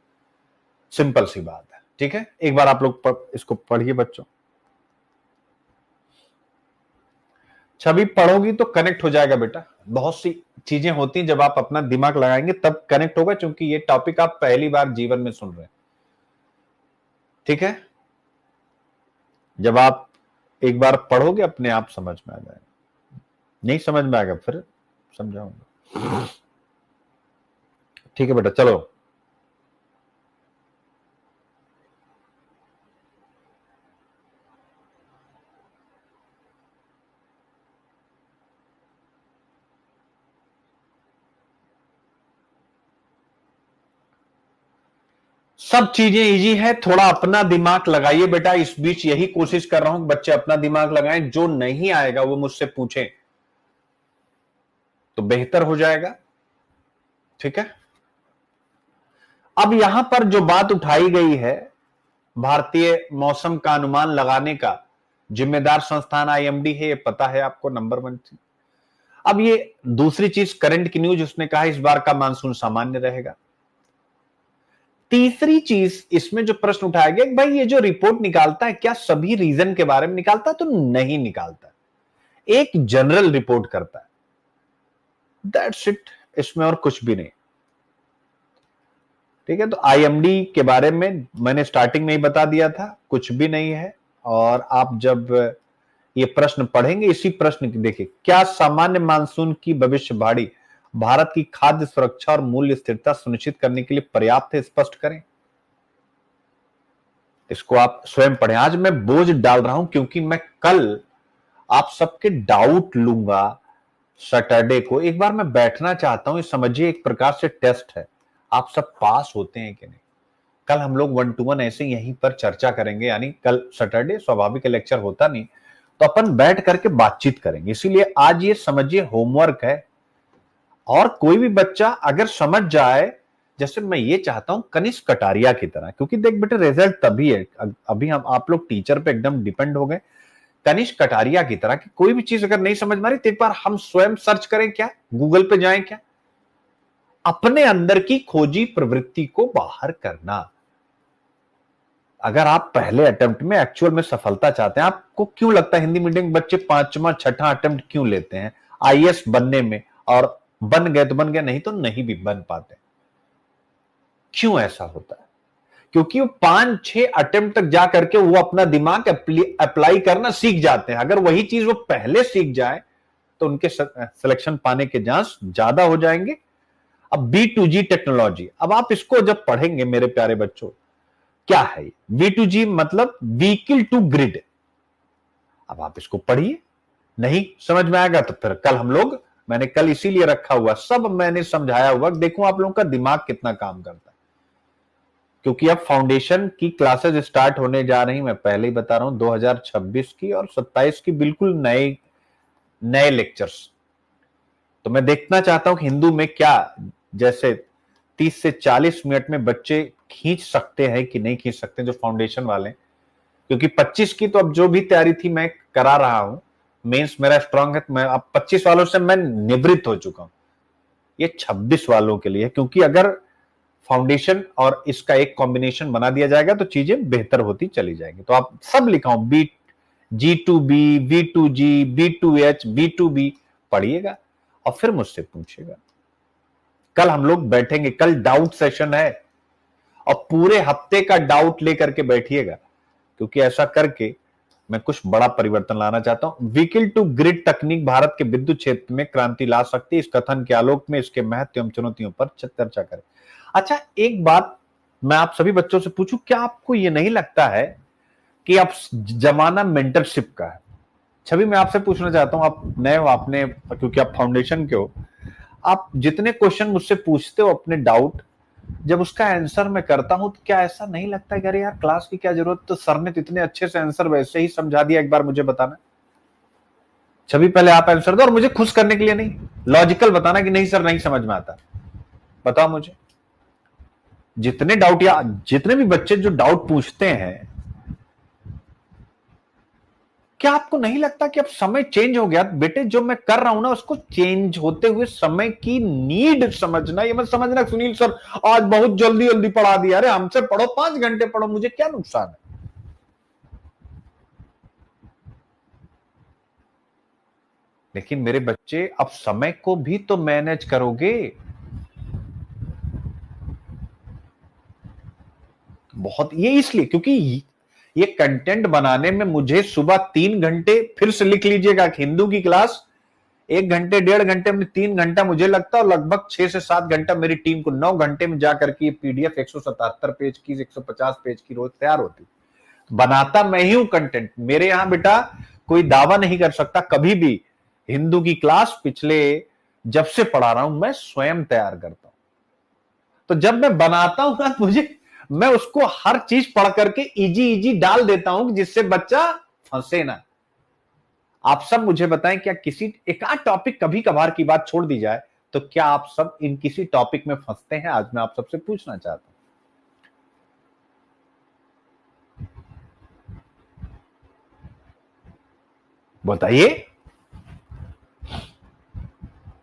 सिंपल सी बात है, ठीक है। एक बार आप लोग इसको पढ़िए बच्चों, छवि पढ़ोगी तो कनेक्ट हो जाएगा बेटा। बहुत सी चीजें होती हैं जब आप अपना दिमाग लगाएंगे तब कनेक्ट होगा, क्योंकि ये टॉपिक आप पहली बार जीवन में सुन रहे हैं, ठीक है। जब आप एक बार पढ़ोगे अपने आप समझ में आ जाएगा, नहीं समझ में आएगा फिर समझाऊंगा, ठीक है बेटा। चलो, सब चीजें इजी है, थोड़ा अपना दिमाग लगाइए बेटा। इस बीच यही कोशिश कर रहा हूं कि बच्चे अपना दिमाग लगाएं, जो नहीं आएगा वो मुझसे पूछें तो बेहतर हो जाएगा, ठीक है। अब यहां पर जो बात उठाई गई है, भारतीय मौसम का अनुमान लगाने का जिम्मेदार संस्थान आईएमडी है, ये पता है आपको, नंबर 1 थी। अब ये दूसरी चीज, करंट की न्यूज, उसने कहा इस बार का मानसून सामान्य रहेगा। तीसरी चीज इसमें जो प्रश्न उठाया गया, भाई ये जो रिपोर्ट निकालता है क्या सभी रीजन के बारे में निकालता है? तो नहीं निकालता, एक जनरल रिपोर्ट करता है, दैट्स इट, इसमें और कुछ भी नहीं, ठीक है, तो आईएमडी के बारे में मैंने स्टार्टिंग में ही बता दिया था, कुछ भी नहीं है। और आप जब ये प्रश्न पढ़ेंगे, इसी प्रश्न की देखिए, क्या सामान्य मानसून की भविष्यवाणी भारत की खाद्य सुरक्षा और मूल्य स्थिरता सुनिश्चित करने के लिए पर्याप्त है, स्पष्ट करें। इसको आप स्वयं पढ़ें। आज मैं बोझ डाल रहा हूं क्योंकि मैं कल आप सबके डाउट लूंगा। सैटरडे को एक बार मैं बैठना चाहता हूं, समझिए एक प्रकार से टेस्ट है, आप सब पास होते हैं कि नहीं। कल हम लोग 1-to-1 ऐसे यहीं पर चर्चा करेंगे, यानी कल सैटरडे स्वाभाविक लेक्चर होता नहीं, तो अपन बैठ करके बातचीत करेंगे। इसीलिए आज ये समझिए होमवर्क है, और कोई भी बच्चा अगर समझ जाए, जैसे मैं ये चाहता हूं कनिष्क कटारिया की तरह, क्योंकि देख बेटे रिजल्ट तभी है, अभी हम आप लोग टीचर पे एकदम डिपेंड हो गए, कनिष्क कटारिया की तरह कि कोई भी चीज अगर नहीं समझ में आ रही तो एक बार हम स्वयं सर्च करें, क्या गूगल पे जाएं, क्या अपने अंदर की खोजी प्रवृत्ति को बाहर करना। अगर आप पहले अटेम्प्ट में एक्चुअल में सफलता चाहते हैं, आपको क्यों लगता है हिंदी मीडियम बच्चे 5वां 6ठा अटेम्प्ट क्यों लेते हैं आईएएस बनने में, और बन गए तो बन गए, नहीं तो नहीं भी बन पाते। क्यों ऐसा होता है? क्योंकि वो 5-6 अटेम्प्ट तक जा करके वो अपना दिमाग अप्लाई करना सीख जाते हैं। अगर वही चीज वो पहले सीख जाए तो उनके सिलेक्शन पाने के चांस ज्यादा हो जाएंगे। अब B2G टेक्नोलॉजी, अब आप इसको जब पढ़ेंगे मेरे प्यारे बच्चों, क्या है V2G मतलब व्हीकल टू ग्रिड। अब आप इसको पढ़िए, नहीं समझ में आएगा तो फिर कल हम लोग, मैंने कल इसीलिए रखा हुआ, सब मैंने समझाया हुआ, देखो आप लोगों का दिमाग कितना काम करता है। क्योंकि अब फाउंडेशन की क्लासेस स्टार्ट होने जा रही, मैं पहले ही बता रहा हूं, 2026 की और 27 की बिल्कुल नए नए लेक्चर्स। तो मैं देखना चाहता हूं कि हिंदू में क्या, जैसे 30 से 40 मिनट में बच्चे खींच सकते हैं कि नहीं खींच सकते, जो फाउंडेशन वाले। क्योंकि 25 की तो अब जो भी तैयारी थी मैं करा रहा हूं, मेंस मेरा स्ट्रांग है, तो मैं अब 25 वालों से मैं निवृत्त हो चुका हूं। ये 26 वालों के लिए, क्योंकि अगर फाउंडेशन और इसका एक कॉम्बिनेशन बना दिया जाएगा तो चीजें बेहतर होती चली जाएंगी। तो आप सब लिखा हूं, G2B, V2G, B2H, B2B पढ़िएगा और फिर मुझसे पूछिएगा। कल हम लोग बैठेंगे, कल डाउट सेशन है, और पूरे हफ्ते का डाउट लेकर के बैठिएगा, क्योंकि ऐसा करके मैं कुछ बड़ा परिवर्तन लाना चाहता हूं। व्हीकल टू ग्रिड तकनीक भारत के विद्युत क्षेत्र में क्रांति ला सकती है, इस कथन के आलोक में इसके महत्व एवं चुनौतियों पर चर्चा करें। अच्छा, एक बात मैं आप सभी बच्चों से पूछूं, क्या आपको यह नहीं लगता है कि अब जमाना मेंटरशिप का है? छवि, मैं आपसे पूछना चाहता हूं, आप नए हो, आपने, क्योंकि आप फाउंडेशन के हो, आप जितने क्वेश्चन मुझसे पूछते हो अपने डाउट, जब उसका आंसर मैं करता हूं तो क्या ऐसा नहीं लगता है कि अरे यार क्लास की क्या जरूरत, तो सर ने तो इतने अच्छे से आंसर वैसे ही समझा दिया, एक बार मुझे बताना। छवि, पहले आप आंसर दो, और मुझे खुश करने के लिए नहीं, लॉजिकल बताना कि नहीं सर नहीं समझ में आता। बताओ मुझे, जितने डाउट या जितने भी बच्चे जो डाउट पूछते हैं, क्या आपको नहीं लगता कि अब समय चेंज हो गया? बेटे जो मैं कर रहा हूं ना, उसको चेंज होते हुए समय की नीड समझना, ये मत समझना सुनील सर आज बहुत जल्दी जल्दी पढ़ा दिया, अरे हमसे पढ़ो, 5 घंटे पढ़ो, मुझे क्या नुकसान है। लेकिन मेरे बच्चे अब समय को भी तो मैनेज करोगे। बहुत, ये इसलिए क्योंकि ये कंटेंट बनाने में मुझे सुबह 3 घंटे, फिर से लिख लीजिएगा, हिंदू की क्लास 1 घंटे 1.5 घंटे में 3 घंटा मुझे लगता है, और लगभग 6 से 7 घंटा मेरी टीम को, 9 घंटे में जाकर के पीडीएफ 177 पेज की, 150 पेज की रोज तैयार होती। बनाता मैं ही हूं कंटेंट। मेरे यहां बेटा कोई दावा नहीं कर सकता कभी भी, हिंदू की क्लास पिछले जब से पढ़ा रहा हूं मैं स्वयं तैयार करता हूं। तो जब मैं बनाता हूं ना, मुझे, मैं उसको हर चीज पढ़ करके इजी इजी डाल देता हूं जिससे बच्चा फंसे ना। आप सब मुझे बताएं, क्या किसी एक आध टॉपिक कभी कभार की बात छोड़ दी जाए, तो क्या आप सब इन किसी टॉपिक में फंसते हैं? आज मैं आप सबसे पूछना चाहता हूं, बताइए।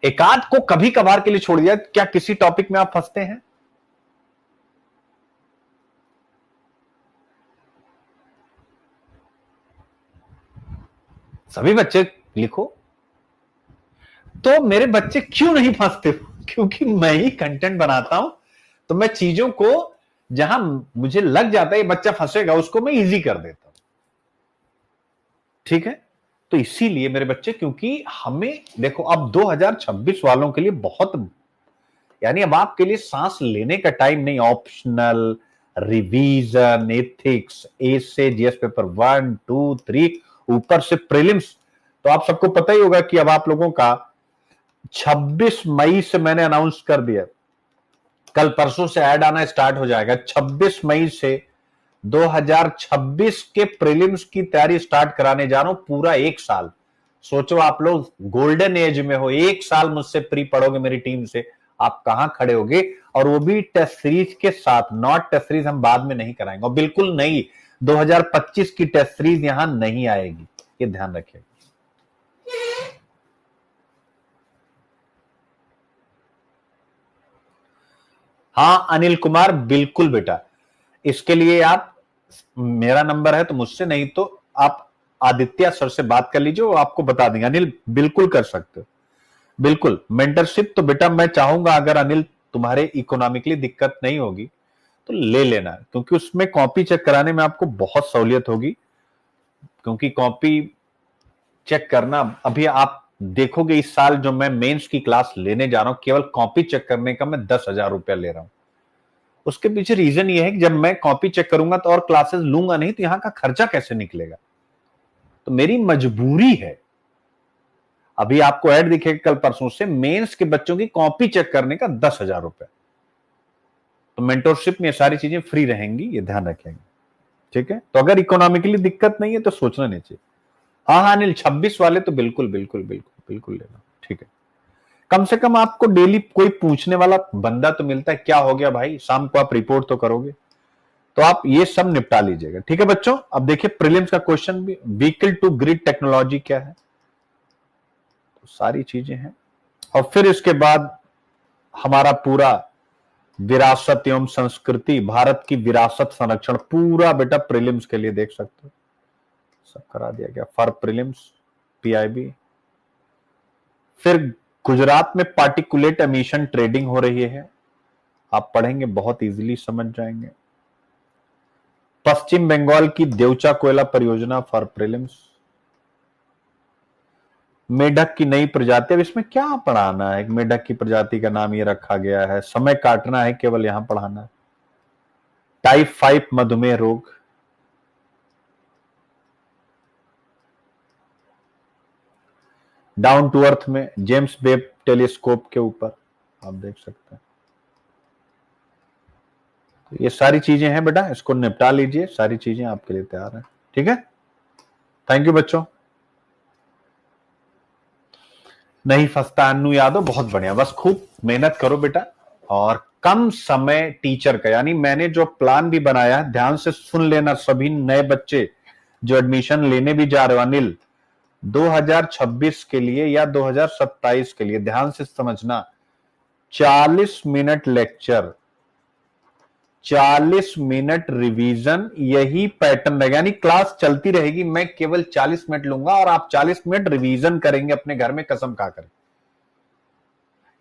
एक आध को कभी कभार के लिए छोड़ दिया, क्या किसी टॉपिक में आप फंसते हैं? सभी बच्चे लिखो। तो मेरे बच्चे क्यों नहीं फंसते? क्योंकि मैं ही कंटेंट बनाता हूं, तो मैं चीजों को जहां मुझे लग जाता है ये बच्चा फंसेगा उसको मैं इजी कर देता हूं, ठीक है। तो इसीलिए मेरे बच्चे, क्योंकि हमें देखो अब 2026 वालों के लिए बहुत, यानी अब आपके लिए सांस लेने का टाइम नहीं, ऑप्शनल, रिवीजन, एथिक्स, ए से जीएस पेपर 1 2 3, ऊपर से प्रीलिम्स। तो आप सबको पता ही होगा कि अब आप लोगों का 26 मई से मैंने अनाउंस कर दिया, कल परसों से ऐड आना स्टार्ट हो जाएगा। 26 मई से 2026 के प्रीलिम्स की तैयारी स्टार्ट कराने जा रहा हूं, पूरा एक साल। सोचो आप लोग गोल्डन एज में हो, एक साल मुझसे प्री पढ़ोगे मेरी टीम से, आप कहां खड़े होगे, और वो भी टेस्ट सीरीज के साथ। नॉट टेस्ट सीरीज हम बाद में नहीं कराएंगे, और बिल्कुल नहीं 2025 की टेस्ट सीरीज यहां नहीं आएगी, ये ध्यान रखिएगा। हां अनिल कुमार, बिल्कुल बेटा, इसके लिए आप, मेरा नंबर है तो मुझसे, नहीं तो आप आदित्य सर से बात कर लीजिए, वो आपको बता देंगे। अनिल बिल्कुल कर सकते हो, बिल्कुल। मेंटरशिप तो बेटा मैं चाहूंगा अगर अनिल तुम्हारे इकोनॉमिकली दिक्कत नहीं होगी तो ले लेना, क्योंकि उसमें कॉपी चेक कराने में आपको बहुत सहूलियत होगी। क्योंकि कॉपी चेक करना, अभी आप देखोगे इस साल जो मैं मेंस की क्लास लेने जा रहा हूं, केवल कॉपी चेक करने का मैं 10,000 रुपया ले रहा हूं। उसके पीछे रीजन ये है कि जब मैं कॉपी चेक करूंगा तो और क्लासेस लूंगा नहीं, तो यहां का खर्चा कैसे निकलेगा, तो मेरी मजबूरी है। अभी आपको ऐड दिखेगा कल परसों से, मेंस के बच्चों की कॉपी चेक करने का 10,000 रुपए। तो मेंटरशिप में ये सारी चीजें फ्री रहेंगी, ये ध्यान रखेंगे, ठीक है। तो अगर इकोनॉमिकली दिक्कत नहीं है तो सोचना नहीं चाहिए। हाँ हाँ अनिल, 26 वाले तो बिल्कुल बिल्कुल बिल्कुल बिल्कुल लेना, ठीक है। कम से कम आपको डेली कोई पूछने वाला बंदा तो मिलता है, क्या हो गया भाई, शाम को आप रिपोर्ट तो करोगे, तो आप ये सब निपटा लीजिएगा, ठीक है बच्चों। अब देखिए प्रीलिम्स का क्वेश्चन भी, व्हीकल टू ग्रिड टेक्नोलॉजी क्या है, तो सारी चीजें हैं। और फिर इसके बाद हमारा पूरा विरासत एवं संस्कृति, भारत की विरासत संरक्षण, पूरा बेटा प्रीलिम्स के लिए देख सकते हो, सब करा दिया गया फॉर प्रीलिम्स पीआईबी। फिर गुजरात में पार्टिकुलेट एमिशन ट्रेडिंग हो रही है, आप पढ़ेंगे बहुत इजीली समझ जाएंगे। पश्चिम बंगाल की देवचा कोयला परियोजना फॉर प्रीलिम्स। मेढक की नई प्रजाति, अब इसमें क्या पढ़ाना है, मेढक की प्रजाति का नाम ये रखा गया है, समय काटना है केवल यहां पढ़ाना है। टाइप 5 मधुमेह रोग, डाउन टू अर्थ में जेम्स वेब टेलीस्कोप के ऊपर आप देख सकते हैं। तो ये सारी चीजें हैं बेटा, इसको निपटा लीजिए, सारी चीजें आपके लिए तैयार है, ठीक है। थैंक यू बच्चों। नहीं फंसता अन्नू यादव, बहुत बढ़िया, बस खूब मेहनत करो बेटा, और कम समय टीचर का, यानी मैंने जो प्लान भी बनाया है, ध्यान से सुन लेना सभी नए बच्चे जो एडमिशन लेने भी जा रहे हो। अनिल 2026 के लिए या 2027 के लिए ध्यान से समझना, 40 मिनट लेक्चर, 40 मिनट रिवीजन, यही पैटर्न रहेगा, यानी क्लास चलती रहेगी, मैं केवल 40 मिनट लूंगा और आप 40 मिनट रिवीजन करेंगे अपने घर में कसम खाकर।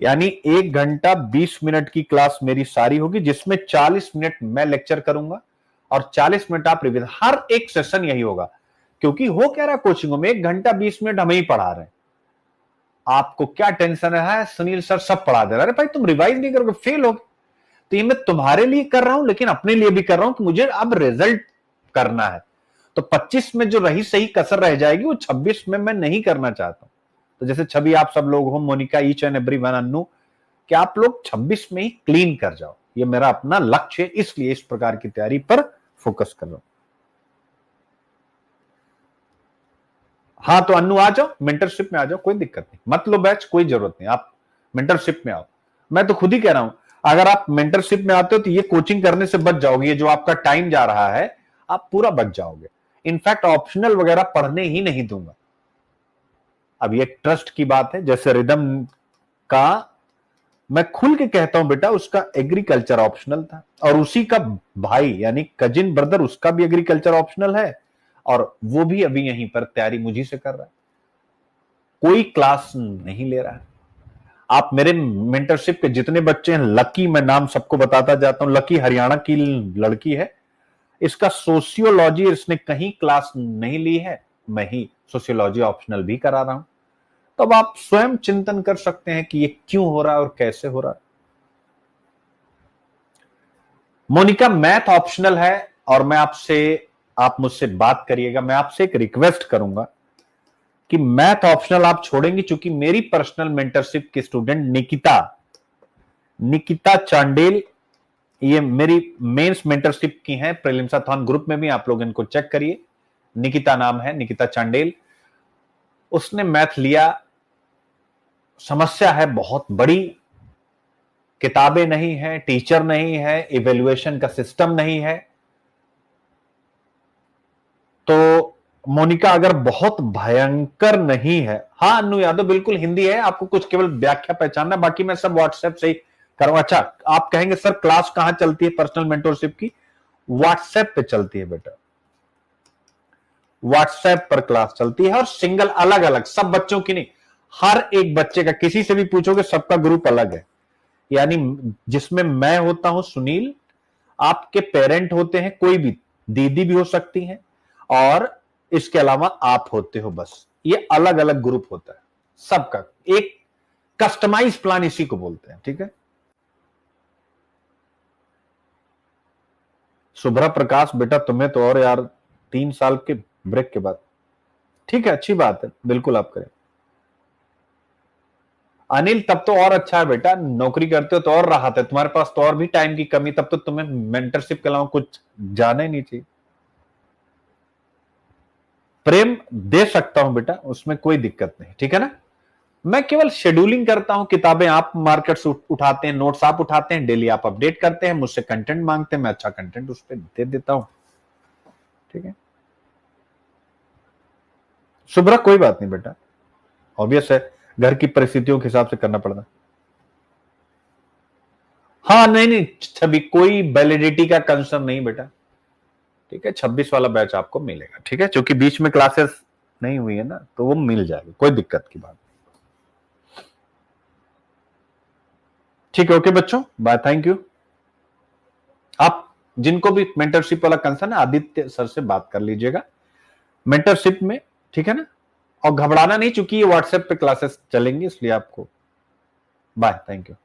यानी 1 घंटा 20 मिनट की क्लास मेरी सारी होगी, जिसमें 40 मिनट मैं लेक्चर करूंगा और 40 मिनट आप रिवीजन, हर एक सेशन यही होगा। क्योंकि हो क्या रहा कोचिंगों में, 1 घंटा 20 मिनट हमें ही पढ़ा रहे हैं, आपको क्या टेंशन है, सुनील सर सब पढ़ा दे रहा है, अरे भाई तुम रिवाइज नहीं करोगे फेल हो। तो ये मैं तुम्हारे लिए कर रहा हूं, लेकिन अपने लिए भी कर रहा हूं कि मुझे अब रिजल्ट करना है। तो 25 में जो रही सही कसर रह जाएगी, वो 26 में मैं नहीं करना चाहता हूं। तो जैसे छवि आप सब लोग हो, Monika, each and every one, Annu, कि आप लोग 26 में ही क्लीन कर जाओ, ये मेरा अपना लक्ष्य है, इसलिए इस प्रकार की तैयारी पर फोकस कर रहा हूं। हाँ तो अन्नू आ जाओ, मेंटरशिप में आ जाओ, कोई दिक्कत नहीं, मत लो बैच, कोई जरूरत नहीं, आप मेंटरशिप में आओ। मैं तो खुद ही कह रहा हूं, अगर आप मेंटरशिप में आते हो तो ये कोचिंग करने से बच जाओगे, ये जो आपका टाइम जा रहा है आप पूरा बच जाओगे। इनफैक्ट ऑप्शनल वगैरह पढ़ने ही नहीं दूंगा। अब ये ट्रस्ट की बात है, जैसे रिदम का मैं खुल के कहता हूं बेटा, उसका एग्रीकल्चर ऑप्शनल था, और उसी का भाई यानी कजिन ब्रदर, उसका भी एग्रीकल्चर ऑप्शनल है, और वो भी अभी यहीं पर तैयारी मुझी से कर रहा है, कोई क्लास नहीं ले रहा है। आप मेरे मेंटरशिप के जितने बच्चे हैं, लकी, मैं नाम सबको बताता जाता हूं, लकी हरियाणा की लड़की है, इसका सोशियोलॉजी इसने कहीं क्लास नहीं ली है, मैं ही सोशियोलॉजी ऑप्शनल भी करा रहा हूं। तो अब आप स्वयं चिंतन कर सकते हैं कि ये क्यों हो रहा है और कैसे हो रहा है। मोनिका, मैथ ऑप्शनल है और आप मुझसे बात करिएगा, मैं आपसे एक रिक्वेस्ट करूंगा कि मैथ ऑप्शनल आप छोड़ेंगे, क्योंकि मेरी पर्सनल मेंटरशिप की स्टूडेंट निकिता चांडेल, ये मेरी मेंस मेंटरशिप की हैं, प्रीलिम्साथॉन ग्रुप में भी आप लोग इनको चेक करिए, निकिता नाम है, निकिता चांडेल। उसने मैथ लिया, समस्या है बहुत बड़ी, किताबें नहीं है, टीचर नहीं है, इवेल्युएशन का सिस्टम नहीं है। तो मोनिका अगर बहुत भयंकर नहीं है, हाँ अनु यादव बिल्कुल हिंदी है, आपको कुछ केवल व्याख्या पहचानना, बाकी मैं सब व्हाट्सएप से ही करूँ। अच्छा, आप कहेंगे सर क्लास कहां चलती है पर्सनल मेंटरशिप की? व्हाट्सएप पे चलती है बेटा, व्हाट्सएप पर क्लास चलती है, और सिंगल अलग अलग, सब बच्चों की नहीं, हर एक बच्चे का, किसी से भी पूछोगे सबका ग्रुप अलग है। यानी जिसमें मैं होता हूं सुनील, आपके पेरेंट होते हैं, कोई भी दीदी भी हो सकती हैं, और इसके अलावा आप होते हो, बस ये अलग अलग ग्रुप होता है सबका, एक कस्टमाइज प्लान इसी को बोलते हैं। ठीक है, शुभ्रा प्रकाश बेटा तुम्हें तो और यार 3 साल के ब्रेक के बाद, ठीक है, अच्छी बात है, बिल्कुल आप करें। अनिल, तब तो और अच्छा है बेटा, नौकरी करते हो तो और राहत है, तुम्हारे पास तो और भी टाइम की कमी, तब तो तुम्हें मेंटरशिप के अलावा कुछ जाना ही नहीं चाहिए। प्रेम दे सकता हूं बेटा, उसमें कोई दिक्कत नहीं, ठीक है ना। मैं केवल शेड्यूलिंग करता हूं, किताबें आप मार्केट से उठाते हैं, नोट्स आप उठाते हैं, डेली आप अपडेट करते हैं, मुझसे कंटेंट मांगते हैं, मैं अच्छा कंटेंट उस पर दे देता हूं, ठीक है। शुभ्रा कोई बात नहीं बेटा, ऑब्वियस है, घर की परिस्थितियों के हिसाब से करना पड़ता। हाँ नहीं नहीं छवि, कोई वैलिडिटी का कंसर्न नहीं बेटा, ठीक है, 26 वाला बैच आपको मिलेगा, ठीक है, क्योंकि बीच में क्लासेस नहीं हुई है ना, तो वो मिल जाएगा, कोई दिक्कत की बात। ठीक है, ओके बच्चों, बाय, थैंक यू। आप जिनको भी मेंटरशिप वाला कंसर्न है, आदित्य सर से बात कर लीजिएगा मेंटरशिप में, ठीक है ना, और घबराना नहीं, चूंकि ये व्हाट्सएप पे क्लासेस चलेंगी, इसलिए आपको बाय, थैंक यू।